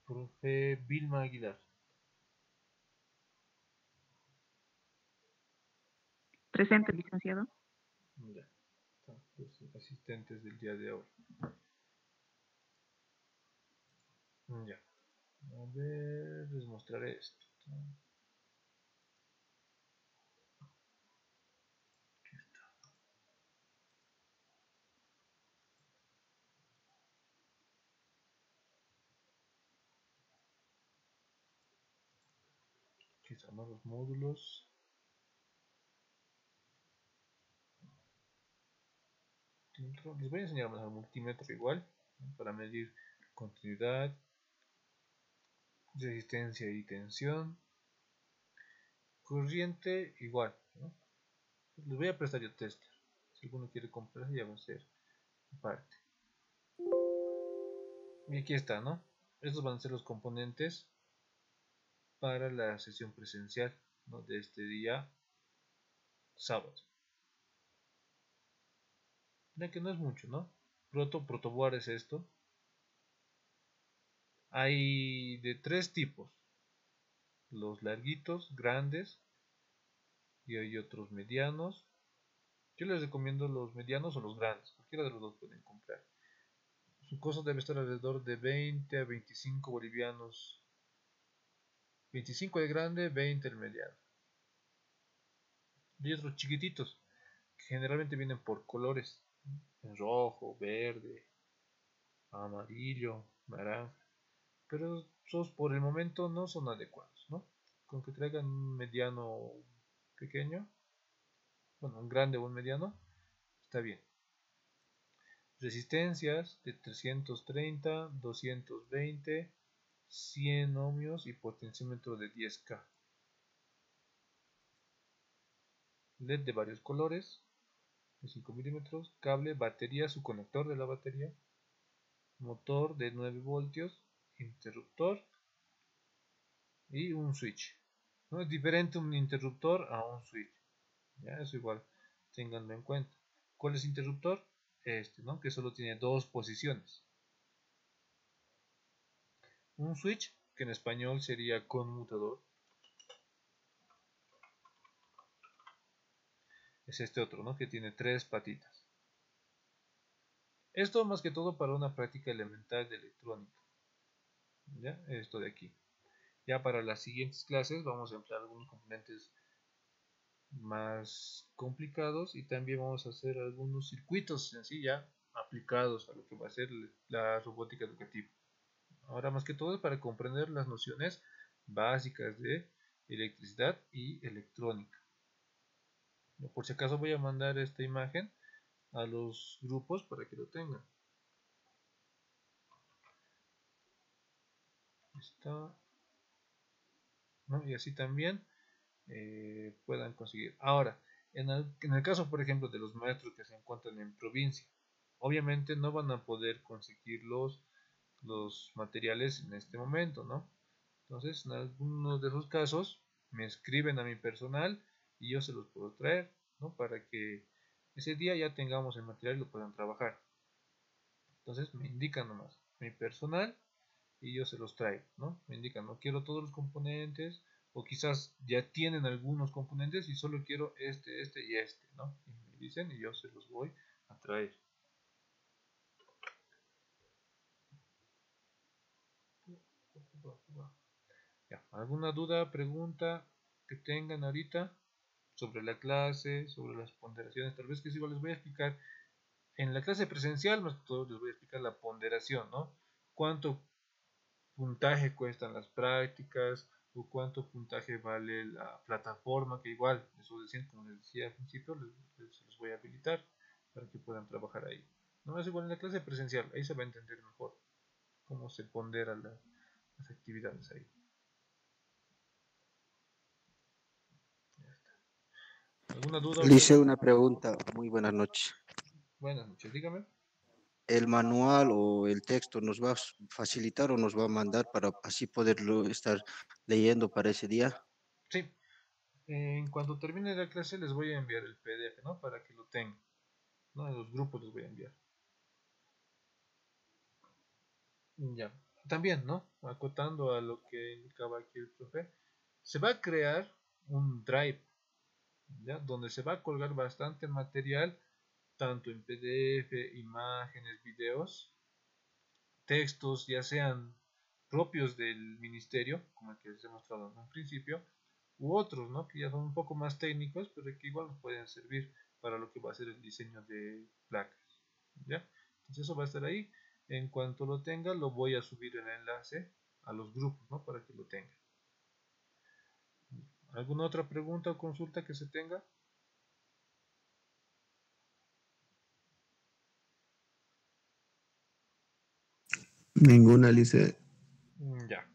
Profe Vilma Aguilar. Presente, licenciado. Ya, están los asistentes del día de hoy. Ya, a ver, les mostraré esto. Aquí está. Aquí están los módulos. Les voy a enseñar más al multímetro igual, ¿no?, para medir continuidad, resistencia y tensión, corriente igual, ¿no? Les voy a prestar yo tester. Si alguno quiere comprar, ya va a ser parte. Y aquí está, ¿no? Estos van a ser los componentes para la sesión presencial, ¿no?, de este día sábado. Ven que no es mucho, ¿no? Protoboard es esto. Hay de tres tipos: los larguitos, grandes, y hay otros medianos. Yo les recomiendo los medianos o los grandes, cualquiera de los dos pueden comprar. Su costo debe estar alrededor de 20 a 25 bolivianos. 25 el grande, 20 el mediano. Y otros chiquititos, que generalmente vienen por colores, en rojo, verde, amarillo, naranja. Pero esos por el momento no son adecuados, ¿no? Con que traigan un mediano pequeño, bueno, un grande o un mediano, está bien. Resistencias de 330, 220, 100 ohmios y potenciómetro de 10K. LED de varios colores, de 5 milímetros, cable, batería, su conector de la batería, motor de 9 voltios, interruptor y un switch. No es diferente un interruptor a un switch. Ya, eso igual, ténganlo en cuenta. ¿Cuál es interruptor? Este, ¿no? Que solo tiene dos posiciones. Un switch, que en español sería conmutador, es este otro, ¿no? Que tiene tres patitas. Esto más que todo para una práctica elemental de electrónica. ¿Ya? Esto de aquí. Ya para las siguientes clases vamos a emplear algunos componentes más complicados y también vamos a hacer algunos circuitos en sí ya aplicados a lo que va a ser la robótica educativa. Ahora más que todo es para comprender las nociones básicas de electricidad y electrónica. Por si acaso voy a mandar esta imagen a los grupos para que lo tengan. Está, ¿no? Y así también puedan conseguir. Ahora, en el caso por ejemplo de los maestros que se encuentran en provincia, obviamente no van a poder conseguir los materiales en este momento, ¿no? Entonces en algunos de esos casos me escriben a mi personal y yo se los puedo traer, ¿no? Para que ese día ya tengamos el material y lo puedan trabajar. Entonces me indican nomás mi personal y yo se los traigo, ¿no? Me indican, no quiero todos los componentes, o quizás ya tienen algunos componentes y solo quiero este y este, ¿no? Y me dicen y yo se los voy a traer. Ya, ¿alguna duda, pregunta que tengan ahorita sobre la clase, sobre las ponderaciones? Tal vez que sí, les voy a explicar en la clase presencial, más que todo les voy a explicar la ponderación, ¿no? Cuánto puntaje cuestan las prácticas o cuánto puntaje vale la plataforma, que igual, eso decían, como les decía al principio, les voy a habilitar para que puedan trabajar ahí. No es igual en la clase presencial, ahí se va a entender mejor cómo se ponderan las actividades ahí. ¿Alguna duda? Le hice una pregunta. Muy buenas noches. Buenas noches, dígame. ¿El manual o el texto nos va a facilitar o nos va a mandar para así poderlo estar leyendo para ese día? Sí. En cuanto termine la clase les voy a enviar el PDF, ¿no? Para que lo tengan, ¿no? En los grupos les voy a enviar. Ya. También, ¿no? Acotando a lo que indicaba aquí el profe, se va a crear un drive, ¿ya? Donde se va a colgar bastante material, tanto en PDF, imágenes, videos, textos, ya sean propios del ministerio, como el que les he mostrado en un principio, u otros, ¿no? Que ya son un poco más técnicos, pero que igual nos pueden servir para lo que va a ser el diseño de placas, ¿ya? Entonces eso va a estar ahí. En cuanto lo tenga, lo voy a subir el enlace a los grupos, ¿no? Para que lo tengan. ¿Alguna otra pregunta o consulta que se tenga? Ninguna, Lice. Ya.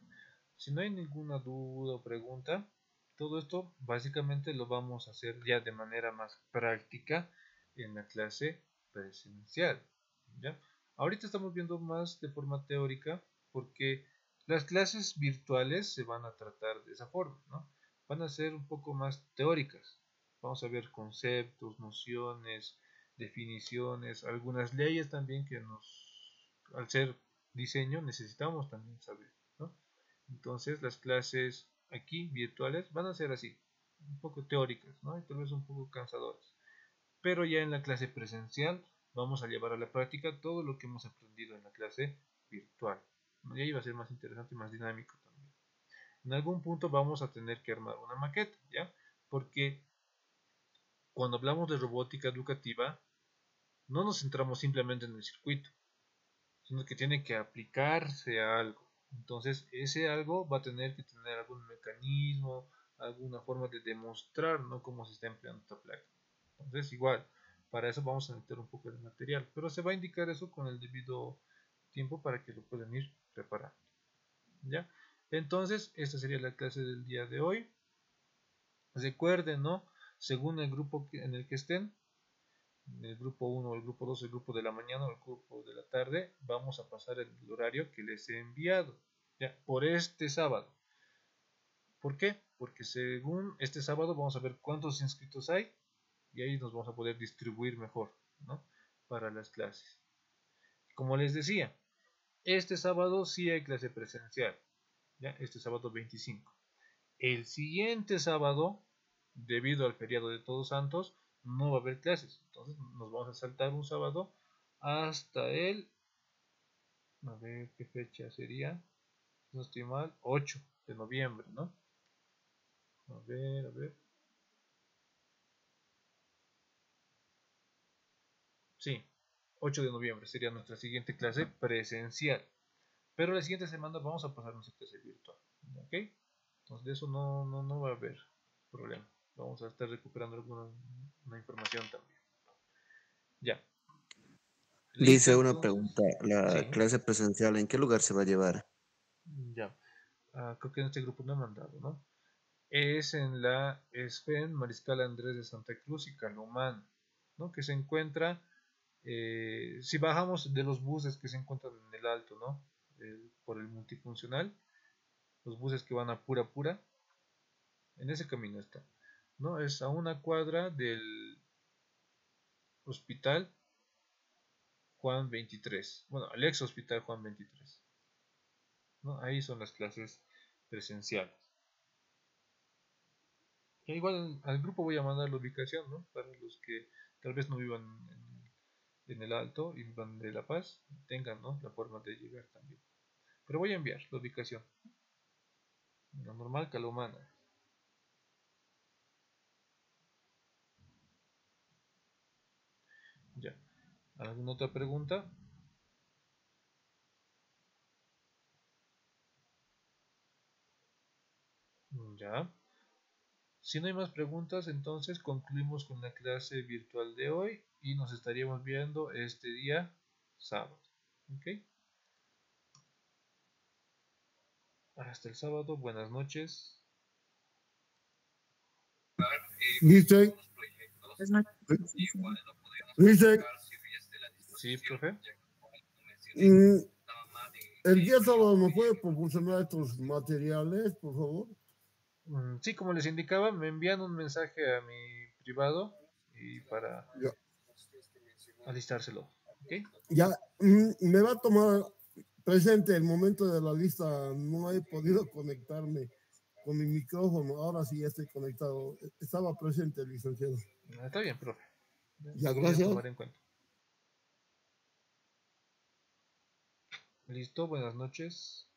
Si no hay ninguna duda o pregunta, todo esto básicamente lo vamos a hacer ya de manera más práctica en la clase presencial, ¿ya? Ahorita estamos viendo más de forma teórica porque las clases virtuales se van a tratar de esa forma, ¿no? Van a ser un poco más teóricas. Vamos a ver conceptos, nociones, definiciones, algunas leyes también que al ser diseño necesitamos también saber, ¿no? Entonces las clases aquí virtuales van a ser así, un poco teóricas, ¿no? Y tal vez un poco cansadoras. Pero ya en la clase presencial vamos a llevar a la práctica todo lo que hemos aprendido en la clase virtual. Y ahí va a ser más interesante y más dinámico también. En algún punto vamos a tener que armar una maqueta, ¿ya? Porque cuando hablamos de robótica educativa, no nos centramos simplemente en el circuito, sino que tiene que aplicarse a algo. Entonces, ese algo va a tener que tener algún mecanismo, alguna forma de demostrar, ¿no?, cómo se está empleando esta placa. Entonces, igual, para eso vamos a necesitar un poco de material, pero se va a indicar eso con el debido tiempo para que lo puedan ir preparando. ¿Ya? Entonces, esta sería la clase del día de hoy. Recuerden, ¿no?, según el grupo en el que estén, el grupo 1, el grupo 2, el grupo de la mañana o el grupo de la tarde, vamos a pasar el horario que les he enviado, ¿ya?, por este sábado. ¿Por qué? Porque según este sábado vamos a ver cuántos inscritos hay y ahí nos vamos a poder distribuir mejor, ¿no?, para las clases. Como les decía, este sábado sí hay clase presencial, ¿ya?, este sábado 25. El siguiente sábado, debido al feriado de Todos Santos, no va a haber clases. Entonces nos vamos a saltar un sábado hasta el, a ver qué fecha sería, no estoy mal, 8 de noviembre, ¿no? A ver. Sí, 8 de noviembre sería nuestra siguiente clase presencial. Pero la siguiente semana vamos a pasar nuestra clase virtual, ¿ok? Entonces de eso no va a haber problema. Vamos a estar recuperando una información también. Ya. Dice una Entonces, pregunta, ¿la sí, clase presencial en qué lugar se va a llevar? ya. Creo que en este grupo no he mandado, ¿no? Es en la ESFEN Mariscal Andrés de Santa Cruz y Calomán, ¿no?, que se encuentra, si bajamos de los buses que se encuentran en el alto, ¿no?, por el multifuncional, los buses que van a Pura, en ese camino está, ¿no? Es a una cuadra del hospital Juan 23, bueno, al ex hospital Juan 23, ¿no? Ahí son las clases presenciales. E igual al grupo voy a mandar la ubicación, ¿no?, para los que tal vez no vivan en el Alto y vivan de La Paz, tengan, ¿no?, la forma de llegar también. Pero voy a enviar la ubicación. La normal Calomana. Ya. ¿Alguna otra pregunta? Ya. Si no hay más preguntas, entonces concluimos con la clase virtual de hoy y nos estaríamos viendo este día sábado. ¿Ok? Hasta el sábado. Buenas noches. ¿Viste? ¿Viste? Sí, profe. El día sábado me puede proporcionar estos materiales, por favor. Sí, como les indicaba, me envían un mensaje a mi privado y para alistárselo. ¿Okay? Ya, me va a tomar presente el momento de la lista. No he podido conectarme con mi micrófono. Ahora sí ya estoy conectado. Estaba presente, licenciado. Está bien, profe. Ya, Voy gracias. a tomar en cuenta. Listo, buenas noches.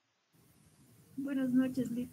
Buenas noches, Liz.